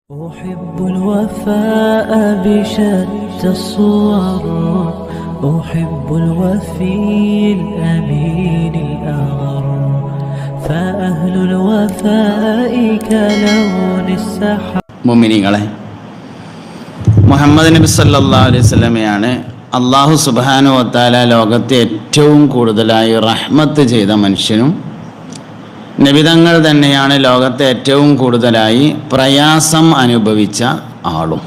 أحب الوفاء بشتى الصور أحب الوفي الأمين الأغر فأهل الوفاء كلون السحر. മുഅ്മിനീങ്ങളെ, മുഹമ്മദ് നബി സല്ലല്ലാഹു അലൈഹി വസല്ലമയാണ് അല്ലാഹു സുബ്ഹാനഹു വ തആല ലോകത്തെ ഏറ്റവും കൂടുതലായി റഹ്മത്ത് ചെയ്ത മനുഷ്യനും നബിതങ്ങൾ തന്നെയാണ് ലോകത്തെ ഏറ്റവും കൂടുതലായി പ്രയാസം അനുഭവിച്ച ആളും.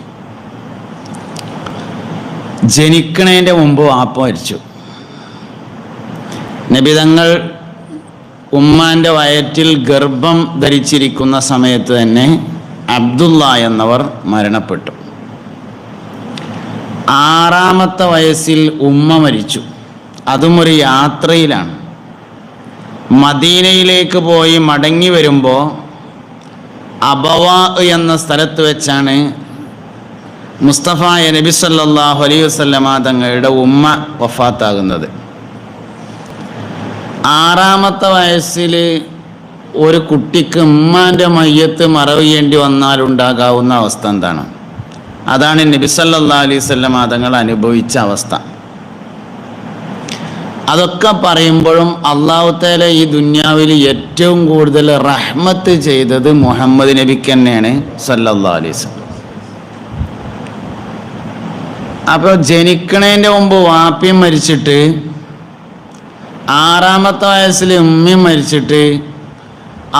ജനിക്കണതിൻ്റെ മുമ്പ് വാപ്പ മരിച്ചു. നബിതങ്ങൾ ഉമ്മാൻ്റെ വയറ്റിൽ ഗർഭം ധരിച്ചിരിക്കുന്ന സമയത്ത് തന്നെ അബ്ദുള്ള എന്നവർ മരണപ്പെട്ടു. 6-ാമത്തെ വയസ്സിൽ ഉമ്മ മരിച്ചു. അതും ഒരു യാത്രയിലാണ്. മദീനയിലേക്ക് പോയി മടങ്ങി വരുമ്പോൾ അബവാ എന്ന സ്ഥലത്ത് വെച്ചാണ് മുസ്തഫ നബി സല്ലല്ലാഹു അലൈഹി വസല്ലമ തങ്ങളുടെ ഉമ്മ വഫാത്താകുന്നത്. 6-ാമത്തെ വയസ്സിൽ ഒരു കുട്ടിക്ക് ഉമ്മാൻ്റെ മയ്യത്ത് മറവ് ചെയ്യേണ്ടി വന്നാലുണ്ടാകാവുന്ന അവസ്ഥ എന്താണ്? അതാണ് നബി സല്ലല്ലാഹു അലൈഹി വസല്ലമ തങ്ങൾ അനുഭവിച്ച അവസ്ഥ. അതൊക്കെ പറയുമ്പോഴും അല്ലാഹു തആല ഈ ദുനിയാവിൽ ഏറ്റവും കൂടുതൽ റഹ്മത്ത് ചെയ്തത് മുഹമ്മദ് നബിക്ക് തന്നെയാണ് സല്ലല്ലാഹു അലൈഹി വസല്ലം. അപ്പോൾ ജനിക്കണതിൻ്റെ മുമ്പ് വാപ്പയും മരിച്ചിട്ട് 6-ാമത്തെ വയസ്സിൽ ഉമ്മയും മരിച്ചിട്ട്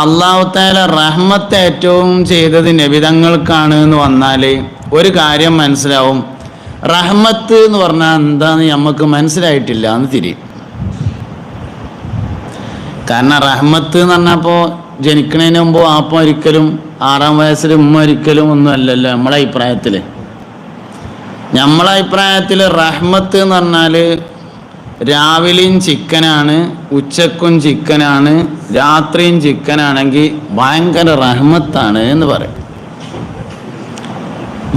അല്ലാഹു തആല റഹ്മത്ത് ഏറ്റവും ചെയ്തത് നബിതങ്ങൾക്കാണ് എന്ന് വന്നാൽ ഒരു കാര്യം മനസ്സിലാവും. റഹ്മത്ത് എന്ന് പറഞ്ഞാൽ എന്താന്ന് നമുക്ക് മനസ്സിലായിട്ടില്ല എന്ന് തിരിയും. കാരണം റഹ്മത്ത് എന്ന് പറഞ്ഞപ്പോൾ ജനിക്കണതിന് മുമ്പ് വാപ്പ ഒരിക്കലും 6-ാം വയസ്സിൽ ഉമ്മ ഒരിക്കലും ഒന്നും അല്ലല്ലോ നമ്മളെ അഭിപ്രായത്തിൽ. നമ്മളെ അഭിപ്രായത്തിൽ റഹ്മത്ത് എന്ന് പറഞ്ഞാൽ രാവിലെയും ചിക്കനാണ്, ഉച്ചക്കും ചിക്കനാണ്, രാത്രിയും ചിക്കനാണെങ്കിൽ ഭയങ്കര റഹ്മത്താണ് എന്ന് പറയും.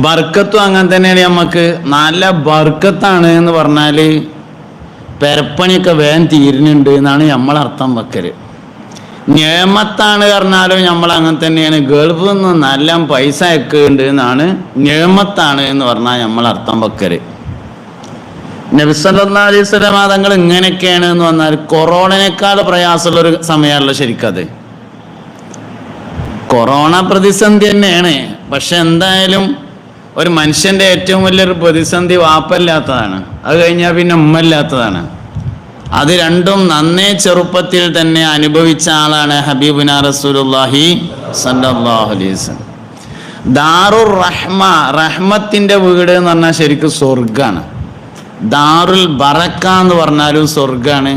ബർക്കത്തും അങ്ങനെ തന്നെയാണ്. നമുക്ക് നല്ല ബർക്കത്താണ് എന്ന് പറഞ്ഞാൽ പെരപ്പണിയൊക്കെ വേഗം തീരുന്നുണ്ട് എന്നാണ് നമ്മളർത്ഥം വെക്കൽ. നിയമത്താണ് പറഞ്ഞാലും നമ്മൾ അങ്ങനെ തന്നെയാണ്. ഗൾഫിൽ നിന്ന് നല്ല പൈസ അയക്കുന്നുണ്ട് എന്നാണ് നിയമത്താണ് എന്ന് പറഞ്ഞാൽ നമ്മളർത്ഥം വെക്കൽ. നബി സല്ലല്ലാഹു അലൈഹി വസല്ലം തങ്ങൾ ഇങ്ങനെയൊക്കെയാണ് എന്ന് പറഞ്ഞാൽ കൊറോണനേക്കാൾ പ്രയാസമുള്ളൊരു സമയമാണല്ലോ ശരിക്കത്. കൊറോണ പ്രതിസന്ധി തന്നെയാണ്. പക്ഷെ എന്തായാലും ഒരു മനുഷ്യൻ്റെ ഏറ്റവും വലിയൊരു പ്രതിസന്ധി വാപ്പല്ലാത്തതാണ്. അത് കഴിഞ്ഞാൽ പിന്നെ ഉമ്മല്ലാത്തതാണ്. അത് രണ്ടും നന്നേ ചെറുപ്പത്തിൽ തന്നെ അനുഭവിച്ച ആളാണ് ഹബീബുനാ റസൂലുള്ളാഹി സല്ലല്ലാഹു അലൈഹി വസല്ലം. ദാറുർ റഹ്മ, റഹ്മത്തിൻ്റെ വീട് എന്ന് പറഞ്ഞാൽ ശരിക്കും സ്വർഗ്ഗാണ്. ദാറുൽ ബറക്ക എന്ന് പറഞ്ഞാലും സ്വർഗ്ഗാണ്.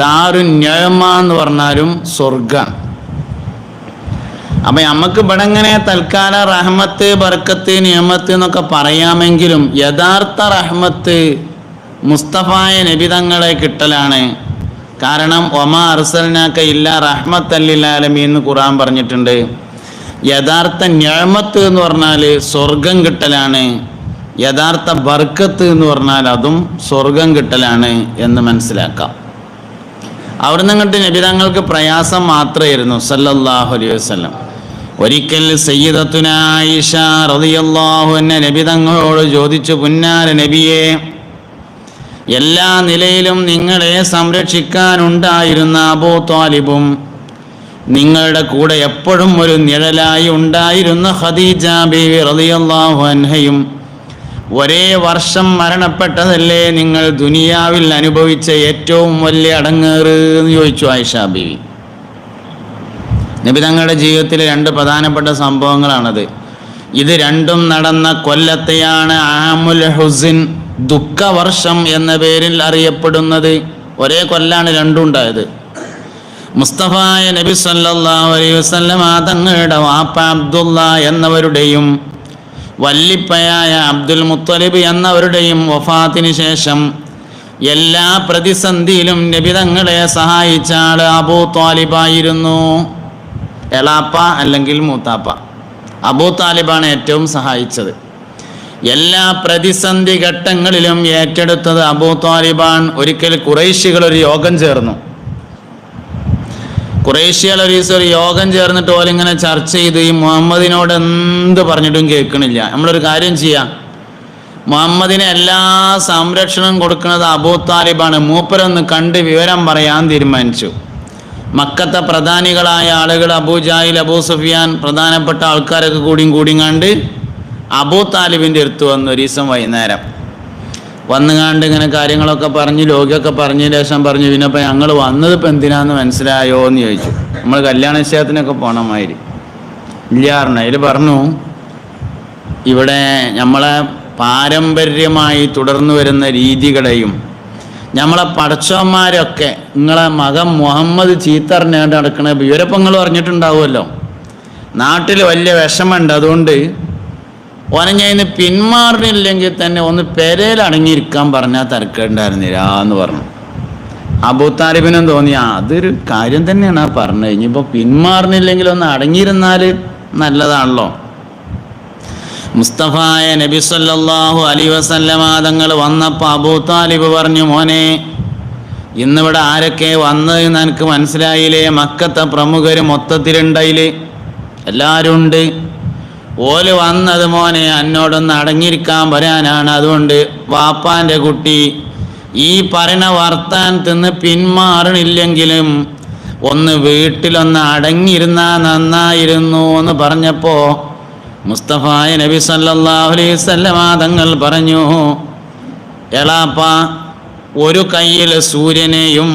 ദാറുൻ നിഅമ എന്ന് പറഞ്ഞാലും സ്വർഗ്ഗാണ്. അപ്പം നമുക്ക് ഇവിടെ ഇങ്ങനെ തൽക്കാല റഹ്മത്ത്, ബർക്കത്ത്, നിഅമത്ത് എന്നൊക്കെ പറയാമെങ്കിലും യഥാർത്ഥ റഹ്മത്ത് മുസ്തഫായ നബിതങ്ങളെ കിട്ടലാണ്. കാരണം ഒമാ അർസൽനാക ഇല്ലാ റഹ്മത്തൽ ലിൽ ആലമീൻ എന്ന് ഖുർആൻ പറഞ്ഞിട്ടുണ്ട്. യഥാർത്ഥ നിഅമത്ത് എന്ന് പറഞ്ഞാൽ സ്വർഗം കിട്ടലാണ്. യഥാർത്ഥ ബർക്കത്ത് എന്ന് പറഞ്ഞാൽ അതും സ്വർഗം കിട്ടലാണ് എന്ന് മനസ്സിലാക്കാം. അവിടുന്ന് അങ്ങോട്ട് നബിതങ്ങൾക്ക് പ്രയാസം മാത്രമായിരുന്നു സല്ലല്ലാഹു അലൈഹി വസല്ലം. ഒരിക്കൽ സയ്യിദത്തുന ആയിഷ റളിയല്ലാഹു അൻഹ നബിതങ്ങളോട് ചോദിച്ചു, പുന്നാര നബിയെ, എല്ലാ നിലയിലും നിങ്ങളെ സംരക്ഷിക്കാനുണ്ടായിരുന്ന അബൂ ത്വാലിബും നിങ്ങളുടെ കൂടെ എപ്പോഴും ഒരു നിഴലായി ഉണ്ടായിരുന്ന ഖദീജ ബീവി റളിയല്ലാഹു അൻഹയും ഒരേ വർഷം മരണപ്പെട്ടതല്ലേ നിങ്ങൾ ദുനിയാവിൽ അനുഭവിച്ച ഏറ്റവും വലിയ അടങ്ങേറ് എന്ന് ചോദിച്ചു ആയിഷ ബീവി. നബി തങ്ങളുടെ ജീവിതത്തിലെ 2 പ്രധാനപ്പെട്ട സംഭവങ്ങളാണത്. ഇത് രണ്ടും നടന്ന കൊല്ലത്തെയാണ് ആമുൽ ഹുസ്ൻ, ദുഃഖവർഷം എന്ന പേരിൽ അറിയപ്പെടുന്നത്. ഒരേ കൊല്ലാണ് രണ്ടും ഉണ്ടായത്. മുസ്തഫായ നബി സല്ലല്ലാഹു അലൈഹി വസല്ലം തങ്ങളുടെ വാപ്പ അബ്ദുള്ള എന്നവരുടെയും വല്ലിപ്പയായ അബ്ദുൽ മുത്തലിബ് എന്നവരുടെയും വഫാത്തിന് ശേഷം എല്ലാ പ്രതിസന്ധിയിലും നബി തങ്ങളെ സഹായിച്ച ആൾ അബൂ ത്വാലിബായിരുന്നു. എളാപ്പ അല്ലെങ്കിൽ മൂത്താപ്പ. അബൂ താലിബാണ് ഏറ്റവും സഹായിച്ചത്. എല്ലാ പ്രതിസന്ധി ഘട്ടങ്ങളിലും ഏറ്റെടുത്തത് അബൂ ത്വാലിബാൻ. ഒരിക്കൽ ഖുറൈശികൾ ഒരു യോഗം ചേർന്നു. ഖുറൈശികൾ ഒരു ദിവസം ഒരു യോഗം ചേർന്നിട്ട് ഓലിങ്ങനെ ചർച്ച ചെയ്ത് ഈ മുഹമ്മദിനോട് എന്ത് പറഞ്ഞിട്ടും കേൾക്കണില്ല. നമ്മളൊരു കാര്യം ചെയ്യാം, മുഹമ്മദിന് എല്ലാ സംരക്ഷണവും കൊടുക്കുന്നത് അബൂ താലിബാണ്, മൂപ്പരൊന്ന് കണ്ട് വിവരം പറയാൻ തീരുമാനിച്ചു. മക്കത്തെ പ്രധാനികളായ ആളുകൾ അബൂ ജാഹിൽ, അബൂ സുഫിയാൻ, പ്രധാനപ്പെട്ട ആൾക്കാരൊക്കെ കൂടിയും അബൂ താലിബിൻ്റെ അടുത്ത് വന്നു ഒരു ദിവസം വൈകുന്നേരം. വന്നുകാണ്ട് ഇങ്ങനെ കാര്യങ്ങളൊക്കെ പറഞ്ഞ് ലോകിയൊക്കെ പറഞ്ഞതിന് ശേഷം പറഞ്ഞു, പിന്നപ്പോൾ ഞങ്ങൾ വന്നത് ഇപ്പം എന്തിനാന്ന് മനസ്സിലായോ എന്ന് ചോദിച്ചു. നമ്മൾ കല്യാണ നിശ്ചയത്തിനൊക്കെ പോണമാതിരി ഇല്ലാറിഞ്ഞ അതിൽ പറഞ്ഞു, ഇവിടെ നമ്മളെ പാരമ്പര്യമായി തുടർന്നു വരുന്ന രീതികളെയും നമ്മളെ പടച്ചവന്മാരൊക്കെ നിങ്ങളെ മകൻ മുഹമ്മദ് ചീത്തറിഞ്ഞാണ്ട് നടക്കണ വിവരപ്പം നിങ്ങൾ പറഞ്ഞിട്ടുണ്ടാവുമല്ലോ, നാട്ടിൽ വലിയ വിഷമമുണ്ട്, അതുകൊണ്ട് ഓനഞ്ഞതിന് പിന്മാറിനില്ലെങ്കിൽ തന്നെ ഒന്ന് പെരയിൽ അടങ്ങിയിരിക്കാൻ പറഞ്ഞാൽ തരക്കേണ്ടായിരുന്നില്ല എന്ന് പറഞ്ഞു. അബൂ താലിബിനും തോന്നി അതൊരു കാര്യം തന്നെയാണ് ആ പറഞ്ഞത്, ഇനിയിപ്പോൾ പിന്മാറുന്നില്ലെങ്കിൽ ഒന്ന് അടങ്ങിയിരുന്നാൽ നല്ലതാണല്ലോ. മുസ്തഫായ നബി സല്ലല്ലാഹു അലൈഹി വസല്ലമ തങ്ങൾ വന്നപ്പോൾ അബൂ താലിബ് പറഞ്ഞു, മോനെ ഇന്നിവിടെ ആരൊക്കെ വന്നതെന്ന് എനിക്ക് മനസ്സിലായില്ലേ? മക്കത്തെ പ്രമുഖർ മൊത്തത്തിലുണ്ടതിൽ എല്ലാവരും ഉണ്ട്. ഓല് വന്നത് മോനെ എന്നോടൊന്ന് അടങ്ങിയിരിക്കാൻ വരാനാണ്. അതുകൊണ്ട് വാപ്പാൻ്റെ കുട്ടി ഈ പറയുന്ന വർത്താനത്തിന്ന് പിന്മാറണില്ലെങ്കിലും ഒന്ന് വീട്ടിലൊന്ന് അടങ്ങിയിരുന്നാൽ നന്നായിരുന്നു എന്ന് പറഞ്ഞപ്പോൾ മുസ്തഫായ നബി സല്ലല്ലാഹു അലൈഹി വസല്ലമ തങ്ങൾ പറഞ്ഞു, എളാപ്പ ഒരു കയ്യിൽ സൂര്യനെയും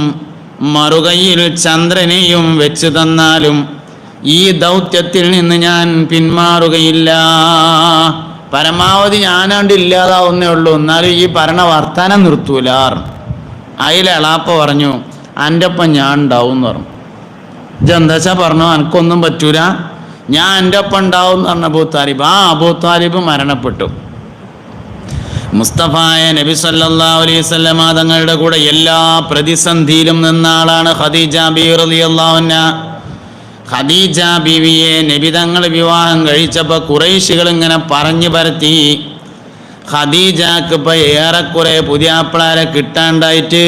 മറുകൈയിൽ ചന്ദ്രനെയും വെച്ച് തന്നാലും ഈ ദൗത്യത്തിൽ നിന്ന് ഞാൻ പിന്മാറുകയില്ല. പരമാവധി ഞാനാണ്ട് ഇല്ലാതാവുന്നേ ഉള്ളൂ, എന്നാലും ഈ ഭരണ വർത്താനം നിർത്തൂലാർ. അതിൽ എളാപ്പ പറഞ്ഞു, എൻ്റെ ഒപ്പം ഞാൻ ഉണ്ടാവും എന്ന് പറഞ്ഞു. ഇതെന്താച്ചാ പറഞ്ഞു, എനിക്കൊന്നും പറ്റൂല, ഞാൻ എൻ്റെ ഒപ്പം ഉണ്ടാവും എന്ന് പറഞ്ഞ അബൂ താലിബ്. അബൂ താലിബ് മരണപ്പെട്ടു. മുസ്തഫായ നബി സല്ലല്ലാഹു അലൈഹി വസല്ലമ തങ്ങളുടെ കൂടെ എല്ലാ പ്രതിസന്ധിയിലും നിന്ന ആളാണ് ഖദീജ ബീവി റളിയല്ലാഹു അൻഹാ. ഖദീജ ബീവിയെ നബി തങ്ങൾ വിവാഹം കഴിച്ചപ്പോൾ ഖുറൈശികൾ ഇങ്ങനെ പറഞ്ഞു പരത്തി, ഖദീജക്ക് ഇപ്പം ഏറെക്കുറെ പുതിയാപ്പിളാരെ കിട്ടാണ്ടായിട്ട്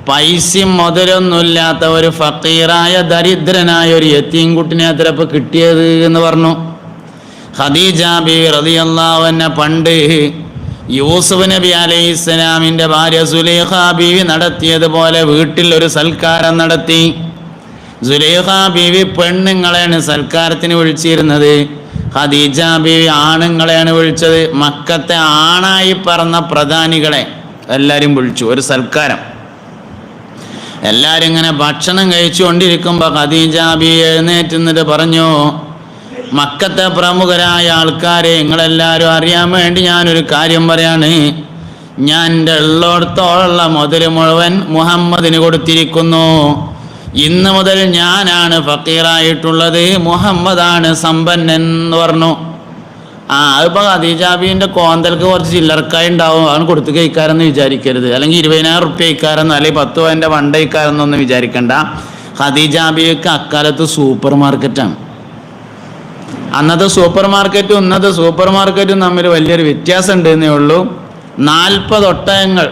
പൈസയും മുതലൊന്നുമില്ലാത്ത ഒരു ഫക്കീറായ ദരിദ്രനായ ഒരു യത്തീം കുട്ടിനെ അത്രപ്പോൾ കിട്ടിയത് എന്ന് പറഞ്ഞു. ഖദീജ ബീവി റളിയല്ലാഹു അൻഹ പണ്ട് യൂസുഫ് നബി അലൈഹിസ്സലാമിൻ്റെ ഭാര്യ സുലൈഖ ബീവി നടത്തിയതുപോലെ വീട്ടിൽ ഒരു സൽക്കാരം നടത്തി. സുലൈഖ ബീവി പെണ്ണുങ്ങളെയാണ് സൽക്കാരത്തിന് വിളിച്ചിരുന്നത്, ഖദീജ ബീവി ആണുങ്ങളെയാണ് വിളിച്ചത്. മക്കത്തെ ആണായി പറന്ന പ്രധാനികളെ എല്ലാവരും വിളിച്ചു, ഒരു സൽക്കാരം. എല്ലാവരും ഇങ്ങനെ ഭക്ഷണം കഴിച്ചുകൊണ്ടിരിക്കുമ്പോൾ ഖദീജ ബീവി എഴുന്നേറ്റുന്നിട്ട് പറഞ്ഞു, മക്കത്തെ പ്രമുഖരായ ആൾക്കാരെ നിങ്ങളെല്ലാവരും അറിയാൻ വേണ്ടി ഞാനൊരു കാര്യം പറയാണ്. ഞാൻ എൻ്റെ ഉള്ളിടത്തോളം മുതൽ മുഴുവൻ മുഹമ്മദിന് കൊടുത്തിരിക്കുന്നു. ഇന്ന് മുതൽ ഞാനാണ് ഫക്കീറായിട്ടുള്ളത്, മുഹമ്മദാണ് സമ്പന്നൻ എന്ന് പറഞ്ഞു. അതിപ്പോൾ ഖദീജാബീൻ്റെ കോന്തൽക്ക് കുറച്ച് ചില്ലറക്കായി ഉണ്ടാവും, അവൻ കൊടുത്ത് കഴിക്കാരെന്ന് വിചാരിക്കരുത്, അല്ലെങ്കിൽ 20,000 റുപ്യ കഴിക്കാരെന്നോ അല്ലെങ്കിൽ 10 പവൻ്റെ വണ്ട കഴിക്കാരെന്നൊന്നും വിചാരിക്കണ്ട. ഖദീജാബിക്ക് അക്കാലത്ത് സൂപ്പർ മാർക്കറ്റാണ്. അന്നത്തെ സൂപ്പർ മാർക്കറ്റും ഇന്നത്തെ സൂപ്പർ മാർക്കറ്റും തമ്മിൽ വലിയൊരു വ്യത്യാസം ഉണ്ടെന്നേ ഉള്ളൂ. 40 ഒട്ടകങ്ങൾ,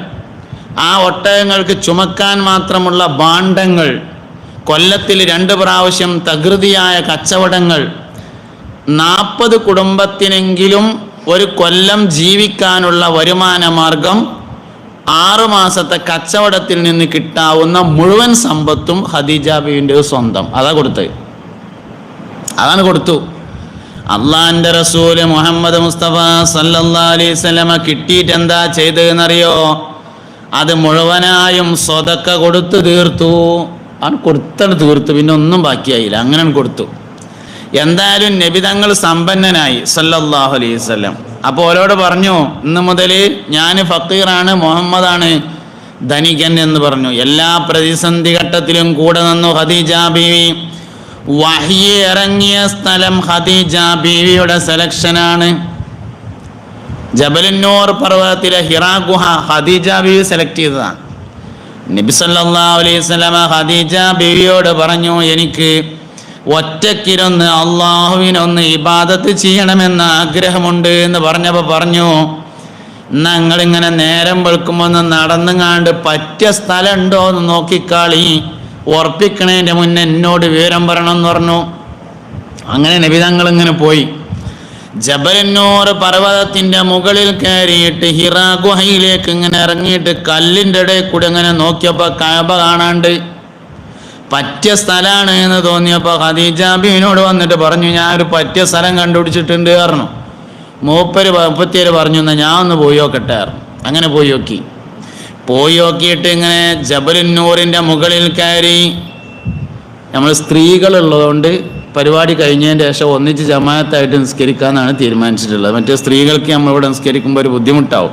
ആ ഒട്ടകങ്ങൾക്ക് ചുമക്കാൻ മാത്രമുള്ള ഭാണ്ഡങ്ങൾ, കൊല്ലത്തിൽ 2 പ്രാവശ്യം തകൃതിയായ കച്ചവടങ്ങൾ, 40 കുടുംബത്തിനെങ്കിലും ഒരു കൊല്ലം ജീവിക്കാനുള്ള വരുമാന മാർഗം 6 മാസത്തെ കച്ചവടത്തിൽ നിന്ന് കിട്ടാവുന്ന മുഴുവൻ സമ്പത്തും ഖദീജ ബീവിൻ്റെ സ്വന്തം. അതാണ് കൊടുത്തു. അള്ളാഹിൻ്റെ റസൂല് മുഹമ്മദ് മുസ്തഫ സല്ലല്ലാഹു അലൈഹി വസല്ലമ കിട്ടിയിട്ട് എന്താ ചെയ്തതെന്നറിയോ? അത് മുഴുവനായും സ്വതക്ക കൊടുത്തു തീർത്തു. അവൻ കൊടുത്തത് തീർത്തു, പിന്നെ ഒന്നും ബാക്കിയായില്ല, അങ്ങനെ കൊടുത്തു. എന്തായാലും നബി തങ്ങൾ സമ്പന്നനായി സല്ലല്ലാഹു അലൈഹി വസല്ലം. അപ്പോൾ ഓരോട് പറഞ്ഞു, ഇന്ന് മുതൽ ഞാൻ ഫക്കീറാണ്, മുഹമ്മദാണ് ധനികൻ എന്ന് പറഞ്ഞു. എല്ലാ പ്രതിസന്ധി ഘട്ടത്തിലും കൂടെ നിന്നു ഖദീജ ബീവി. വഹ്യ് ഇറങ്ങിയ സ്ഥലം ഖദീജ ബീവിയുടെ സെലക്ഷനാണ്. ജബലുന്നൂർ പർവ്വതത്തിലെ ഹിറാ ഗുഹ ഖദീജ ബീവി സെലക്ട് ചെയ്തതാണ്. നബി സല്ലല്ലാഹു അലൈഹി വസല്ലമ ഖദീജ ബീവിയോട് പറഞ്ഞു, എനിക്ക് ഒറ്റക്കിരുന്ന് അള്ളാഹുവിനൊന്ന് ഇബാദത്ത് ചെയ്യണമെന്ന ആഗ്രഹമുണ്ട് എന്ന് പറഞ്ഞപ്പോൾ പറഞ്ഞു, ഞങ്ങളിങ്ങനെ നേരം വെളുക്കുമ്പോൾ ഒന്ന് നടന്നുങ്ങാണ്ട് പറ്റിയ സ്ഥലം ഉണ്ടോ എന്ന് നോക്കിക്കാളി, ഉറപ്പിക്കണേൻ്റെ മുന്നേ എന്നോട് വിവരം പറയണം എന്ന് പറഞ്ഞു. അങ്ങനെ നബി തങ്ങൾ ഇങ്ങനെ പോയി. ജബലന്നൂർ പർവ്വതത്തിൻ്റെ മുകളിൽ കയറിയിട്ട് ഹിറാ ഗുഹയിലേക്ക് ഇങ്ങനെ ഇറങ്ങിയിട്ട് കല്ലിൻ്റെ ഇടയിൽ കൂടെ ഇങ്ങനെ നോക്കിയപ്പോൾ കഅബ കാണാണ്ട്. പറ്റിയ സ്ഥലമാണ് എന്ന് തോന്നിയപ്പോൾ ഖദീജ ബീവിനോട് വന്നിട്ട് പറഞ്ഞു, ഞാനൊരു പറ്റിയ സ്ഥലം കണ്ടുപിടിച്ചിട്ടുണ്ട് പറഞ്ഞു. മുപ്പത്തിയേര് പറഞ്ഞു, എന്നാൽ ഞാൻ ഒന്ന് പോയി നോക്കട്ടെ പറഞ്ഞു. അങ്ങനെ പോയി നോക്കിയിട്ട് ഇങ്ങനെ ജബലുന്നൂറിൻ്റെ മുകളിൽ കയറി. നമ്മൾ സ്ത്രീകളുള്ളതുകൊണ്ട് പരിപാടി കഴിഞ്ഞതിന് ശേഷം ഒന്നിച്ച് ജമാഅത്തായിട്ട് നിസ്കരിക്കാമെന്നാണ് തീരുമാനിച്ചിട്ടുള്ളത്. മറ്റേ സ്ത്രീകൾക്ക് നമ്മളിവിടെ നിസ്കരിക്കുമ്പോൾ ഒരു ബുദ്ധിമുട്ടാവും.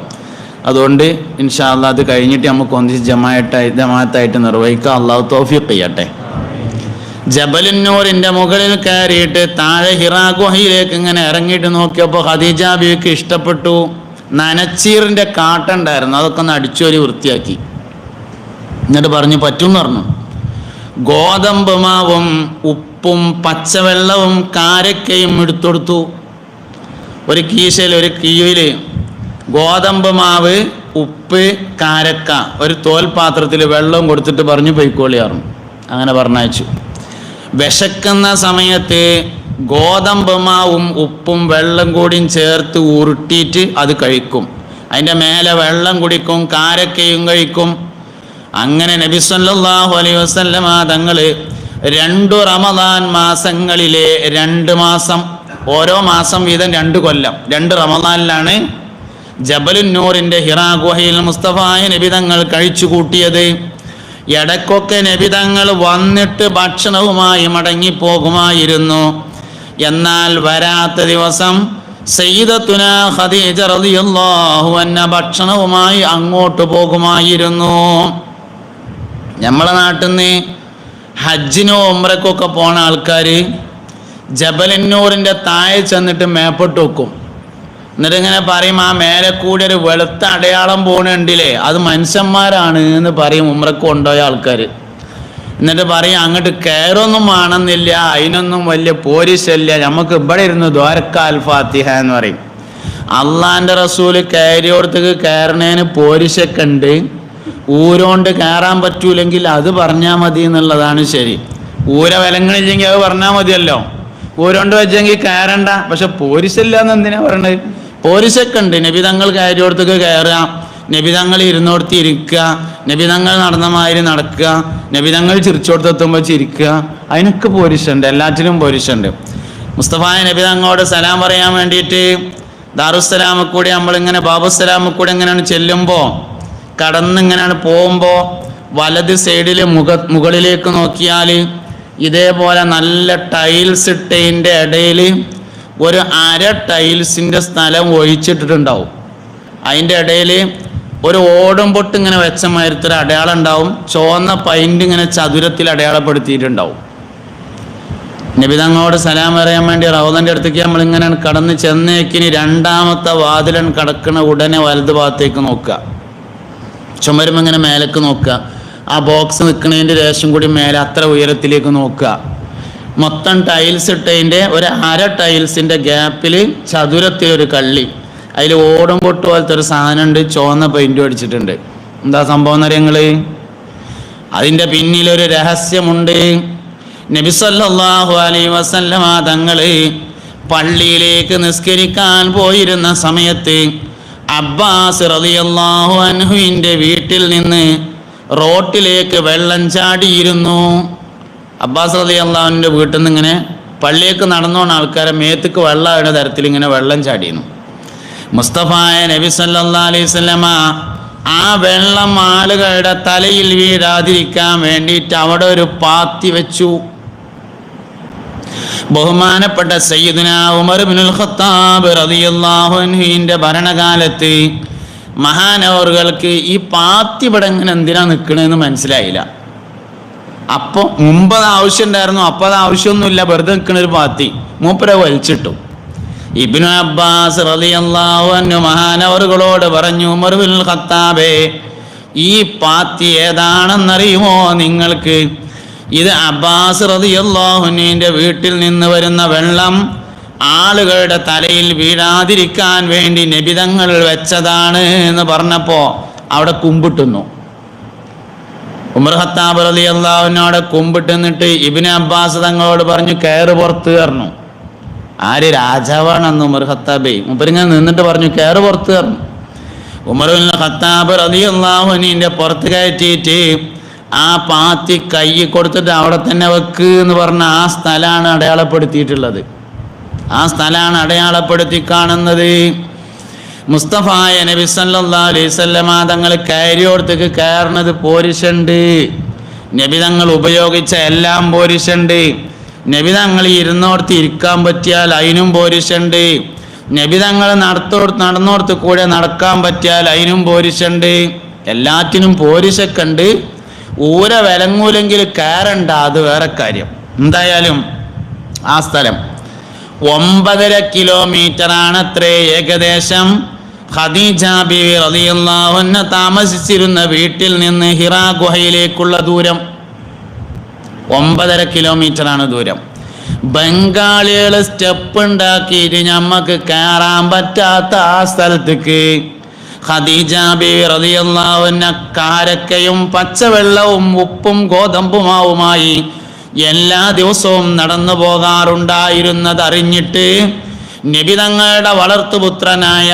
അതുകൊണ്ട് ഇൻഷാ അല്ലാഹ് അത് കഴിഞ്ഞിട്ട് നമുക്ക് ഒന്നിച്ച് ജമാഅത്തായിട്ട് നിർവഹിക്കാം. അള്ളാഹു തൗഫീഖ് ചെയ്യട്ടെ. ജബലുന്നൂറിൻ്റെ മുകളിൽ കയറിയിട്ട് താഴെ ഹിറാ ഗുഹയിലേക്ക് ഇങ്ങനെ ഇറങ്ങിയിട്ട് നോക്കിയപ്പോൾ ഖദീജ ബീവിക്ക് ഇഷ്ടപ്പെട്ടു. നനച്ചീറിൻ്റെ കാട്ടുണ്ടായിരുന്നു, അതൊക്കെ ഒന്ന് അടിച്ചൊരു വൃത്തിയാക്കി. എന്നിട്ട് പറഞ്ഞു പറ്റും എന്ന് പറഞ്ഞു. ഗോതമ്പ് മാവും ഉപ്പും പച്ചവെള്ളവും കാരക്കയും എടുത്തൊടുത്തു. ഒരു കീയിൽ ഗോതമ്പ് മാവ്, ഉപ്പ്, കാരക്ക ഒരു തോൽപാത്രത്തിൽ വെള്ളവും കൊടുത്തിട്ട് പറഞ്ഞു പൊയ്ക്കോളിയാറും. അങ്ങനെ പറഞ്ഞയച്ചു. വിശക്കുന്ന സമയത്ത് ഗോതമ്പ് മാവും ഉപ്പും വെള്ളം കൂടിയും ചേർത്ത് ഉരുട്ടിയിട്ട് അത് കഴിക്കും. അതിൻ്റെ മേലെ വെള്ളം കുടിക്കും, കാരക്കയും കഴിക്കും. അങ്ങനെ നബി സല്ലല്ലാഹു അലൈഹി വസല്ലമ തങ്ങൾ 2 റമദാൻ മാസങ്ങളിലെ 2 മാസം, ഓരോ മാസം വീതം 2 കൊല്ലം, 2 റമദാനിലാണ് ജബലുന്നൂറിൻ്റെ ഹിറാ ഗുഹയിൽ മുസ്തഫായ നബി തങ്ങൾ കഴിച്ചു കൂട്ടിയത്. ഇടയ്ക്കൊക്കെ നബി തങ്ങൾ വന്നിട്ട് ഭക്ഷണവുമായി മടങ്ങിപ്പോകുമായിരുന്നു. എന്നാൽ വരാത്ത ദിവസം സയ്യിദത്തുനാ ഖദീജ റളിയല്ലാഹു അൻഹ ഭക്ഷണവുമായി അങ്ങോട്ട് പോകുമായിരുന്നു. നമ്മളെ നാട്ടിൽ നിന്ന് ഹജ്ജിനോ ഉംറയ്ക്കൊക്കെ പോണ ആൾക്കാർ ജബലുന്നൂറിൻ്റെ താഴെ ചെന്നിട്ട് മേപ്പിട്ട് വെക്കും. എന്നിട്ട് ഇങ്ങനെ പറയും, ആ മേലെ കൂടി ഒരു വെളുത്ത അടയാളം പോകണുണ്ടില്ലേ, അത് മനുഷ്യന്മാരാണ് എന്ന് പറയും ഉംറയ്ക്ക് കൊണ്ടുപോയ ആൾക്കാർ. എന്നിട്ട് പറയും അങ്ങോട്ട് കയറൊന്നും വേണമെന്നില്ല, അതിനൊന്നും വലിയ പോരിശല്ല, നമുക്ക് ഇവിടെ ഇരുന്ന് ദ്വാരക്കാൽ ഫാത്തിഹ എന്ന് പറയും. അള്ളാൻ്റെ റസൂല് കയറിയോടത്തേക്ക് കയറണേന് പോരിശൊക്കെ ഉണ്ട്. ഊരോണ്ട് കയറാൻ പറ്റൂലെങ്കിൽ അത് പറഞ്ഞാൽ മതി എന്നുള്ളതാണ് ശരി. ഊര വിലങ്ങളില്ലെങ്കിൽ അത് പറഞ്ഞാൽ മതിയല്ലോ. ഊരോണ്ട് വെച്ചെങ്കിൽ കയറണ്ട. പക്ഷെ പോരിശല്ല എന്ന് എന്തിനാ പറയണത്? പോരിശൊക്കെ ഉണ്ട്. നബി തങ്ങൾ കയറിയോടത്തേക്ക് കയറുക, നബി തങ്ങൾ ഇരുന്നോടത്ത് ഇരിക്കുക, നബി തങ്ങൾ നടന്ന മാതിരി നടക്കുക, നബി തങ്ങൾ ചിരിച്ചോടത്തെത്തുമ്പോൾ ചിരിക്കുക, അതിനൊക്കെ പോരിശുണ്ട്, എല്ലാറ്റിലും പോരിശുണ്ട്. മുസ്തഫായ നബി തങ്ങളോട് സലാം പറയാൻ വേണ്ടിയിട്ട് ദാറുസ്സലാമിൽ കൂടി നമ്മളിങ്ങനെ ബാബുസ്സലാമിൽ കൂടി ഇങ്ങനെയാണ് ചെല്ലുമ്പോൾ, കടന്നിങ്ങനെയാണ് പോകുമ്പോൾ വലത് സൈഡിൽ മുകളിലേക്ക് നോക്കിയാൽ ഇതേപോലെ നല്ല ടൈൽസ് ഇട്ടതിൻ്റെ ഇടയിൽ ഒരു 1/2 ടൈൽസിൻ്റെ സ്ഥലം ഒഴിച്ചിട്ടിട്ടുണ്ടാവും. അതിൻ്റെ ഇടയിൽ ഒരു ഓടും പൊട്ട് ഇങ്ങനെ വെച്ച മാതിരത്തിൽ അടയാളം ഉണ്ടാവും. ചുവന്ന പൈൻ്റ് ഇങ്ങനെ ചതുരത്തിൽ അടയാളപ്പെടുത്തിയിട്ടുണ്ടാവും. നബി തങ്ങളോട് സലാം പറയാൻ വേണ്ടി റൗദൻ്റെ അടുത്തേക്ക് നമ്മളിങ്ങനെ കടന്ന് ചെന്നേക്കിന് 2ാമത്തെ വാതിലൻ കടക്കണ ഉടനെ വലത് ഭാഗത്തേക്ക് നോക്കുക. ചുമരും ഇങ്ങനെ മേലേക്ക് നോക്കുക. ആ ബോക്സ് നിൽക്കുന്നതിൻ്റെ രേഷം കൂടി മേലെ അത്ര ഉയരത്തിലേക്ക് നോക്കുക. മൊത്തം ടൈൽസ് ഇട്ടതിൻ്റെ ഒരു 1/2 ടൈൽസിൻ്റെ ഗ്യാപ്പിൽ ചതുരത്തിലൊരു കള്ളി, അതിൽ ഓടും പൊട്ട് പോലത്തെ ഒരു സാധനമുണ്ട്, ചുവന്ന പെയിൻറ്റും അടിച്ചിട്ടുണ്ട്. എന്താ സംഭവം എന്നറിയാം നിങ്ങൾ? അതിൻ്റെ പിന്നിലൊരു രഹസ്യമുണ്ട്. നബി സല്ലല്ലാഹു അലൈഹി വസല്ലമ തങ്ങൾ പള്ളിയിലേക്ക് നിസ്കരിക്കാൻ പോയിരുന്ന സമയത്ത് അബ്ബാസ് റളിയല്ലാഹു അൻഹുവിൻ്റെ വീട്ടിൽ നിന്ന് റോട്ടിലേക്ക് വെള്ളം ചാടിയിരുന്നു. അബ്ബാസ് റളിയല്ലാഹുവിൻ്റെ വീട്ടിൽ നിന്ന് ഇങ്ങനെ പള്ളിയേക്ക് നടന്നോണ ആൾക്കാരെ മേത്തേക്ക് വെള്ളമാകുന്ന തരത്തിൽ ഇങ്ങനെ വെള്ളം ചാടിയിരുന്നു. മുസ്തഫായ നബി സല്ലല്ലാഹു അലൈഹി വസല്ലമ ആ വെള്ളം ആളുകളുടെ തലയിൽ വീഴാതിരിക്കാൻ വേണ്ടിയിട്ട് അവിടെ ഒരു പാത്തി വെച്ചു. ബഹുമാനപ്പെട്ട സയ്യിദുനാ ഉമർ ഇബ്നുൽ ഖത്താബ് റളിയല്ലാഹു അൻഹുവിൻ്റെ ഭരണകാലത്ത് മഹാനവറുകൾക്ക് ഈ പാത്തി ഇവിടെ ഇങ്ങനെ എന്തിനാ നിൽക്കണമെന്ന് മനസ്സിലായില്ല. അപ്പോൾ മുമ്പത് ആവശ്യം ഉണ്ടായിരുന്നു, അപ്പോൾ അത് ആവശ്യമൊന്നുമില്ല, വെറുതെ നിൽക്കണ ഒരു പാത്തി മൂപ്പരെ വലിച്ചിട്ടു. ഇബ്നു അബ്ബാസ് റളിയല്ലാഹു അൻഹു മഹാനവറുകളോട് പറഞ്ഞു, ഉമർ ഇബ്നുൽ ഖത്താബേ, ഈ പാത്തി ഏതാണെന്നറിയുമോ നിങ്ങൾക്ക്? ഇത് അബ്ബാസ് റളിയല്ലാഹു അൻഹുവിൻ്റെ വീട്ടിൽ നിന്ന് വരുന്ന വെള്ളം ആളുകളുടെ തലയിൽ വീഴാതിരിക്കാൻ വേണ്ടി നബിതങ്ങൾ വെച്ചതാണ് എന്ന് പറഞ്ഞപ്പോൾ അവിടെ കുമ്പിട്ടുന്നു. ഉമർ ഖത്താബ് റളിയല്ലാഹു അൻഹുവിടെ കുമ്പിട്ട് നിന്നിട്ട് ഇബ്നു അബ്ബാസ് തങ്ങളോട് പറഞ്ഞു കയറ് പുറത്ത് പറഞ്ഞു. ആര്? രാജാവാണെന്ന് ഉമർ ഖത്താബേ. മൂപ്പരിങ്ങനെ നിന്നിട്ട് പറഞ്ഞു കയറ് പുറത്ത് പറഞ്ഞു. ഉമർ ഇബ്നു ഖത്താബ് റളിയല്ലാഹു അൻഹുവിന്റെ പുറത്ത് കയറ്റിയിട്ട് ആ പാത്തി കൈ കൊടുത്തിട്ട് അവിടെ തന്നെ വെക്ക് എന്ന് പറഞ്ഞ ആ സ്ഥലമാണ് അടയാളപ്പെടുത്തിയിട്ടുള്ളത്. ആ സ്ഥലമാണ് അടയാളപ്പെടുത്തി കാണുന്നത്. മുസ്തഫായ നബി സല്ലല്ലാഹു അലൈഹി വസല്ലമ തങ്ങൾ കയറിയോടത്തേക്ക് കയറുന്നത് പോരിശുണ്ട്. നബി തങ്ങൾ ഉപയോഗിച്ച എല്ലാം പോരിശുണ്ട്. നബി തങ്ങൾ ഇരുന്നോടത്ത് ഇരിക്കാൻ പറ്റിയാൽ അതിനും പോരിശുണ്ട്. നബി തങ്ങൾ നടന്നോടത്ത് കൂടെ നടക്കാൻ പറ്റിയാൽ അതിനും പോരിശുണ്ട്. എല്ലാറ്റിനും പോരിശക്കുണ്ട്. ഊര വിലങ്ങൂലെങ്കിൽ കയറണ്ട, അത് വേറെ കാര്യം. എന്തായാലും ആ സ്ഥലം 9.5 കിലോമീറ്ററാണ് അത്രേ ഏകദേശം ഖദീജ ബീവി റളിയല്ലാഹു അൻഹ താമസിച്ചിരുന്ന വീട്ടിൽ നിന്ന് ഹിറാ ഗുഹയിലേക്കുള്ള ദൂരം. 9.5 കിലോമീറ്ററാണ് ദൂരം. ബംഗാളികൾ സ്റ്റെപ്പ് ഉണ്ടാക്കിയിട്ട് ഞമ്മക്ക് കയറാൻ പറ്റാത്ത ആ സ്ഥലത്തേക്ക് ഖദീജ ബീവി റളിയല്ലാഹു അൻഹ കാരക്കയും പച്ചവെള്ളവും ഉപ്പും ഗോതമ്പുമാവുമായി എല്ലാ ദിവസവും നടന്നു പോകാറുണ്ടായിരുന്നത് അറിഞ്ഞിട്ട് നബി തങ്ങളുടെ വളർത്തുപുത്രനായ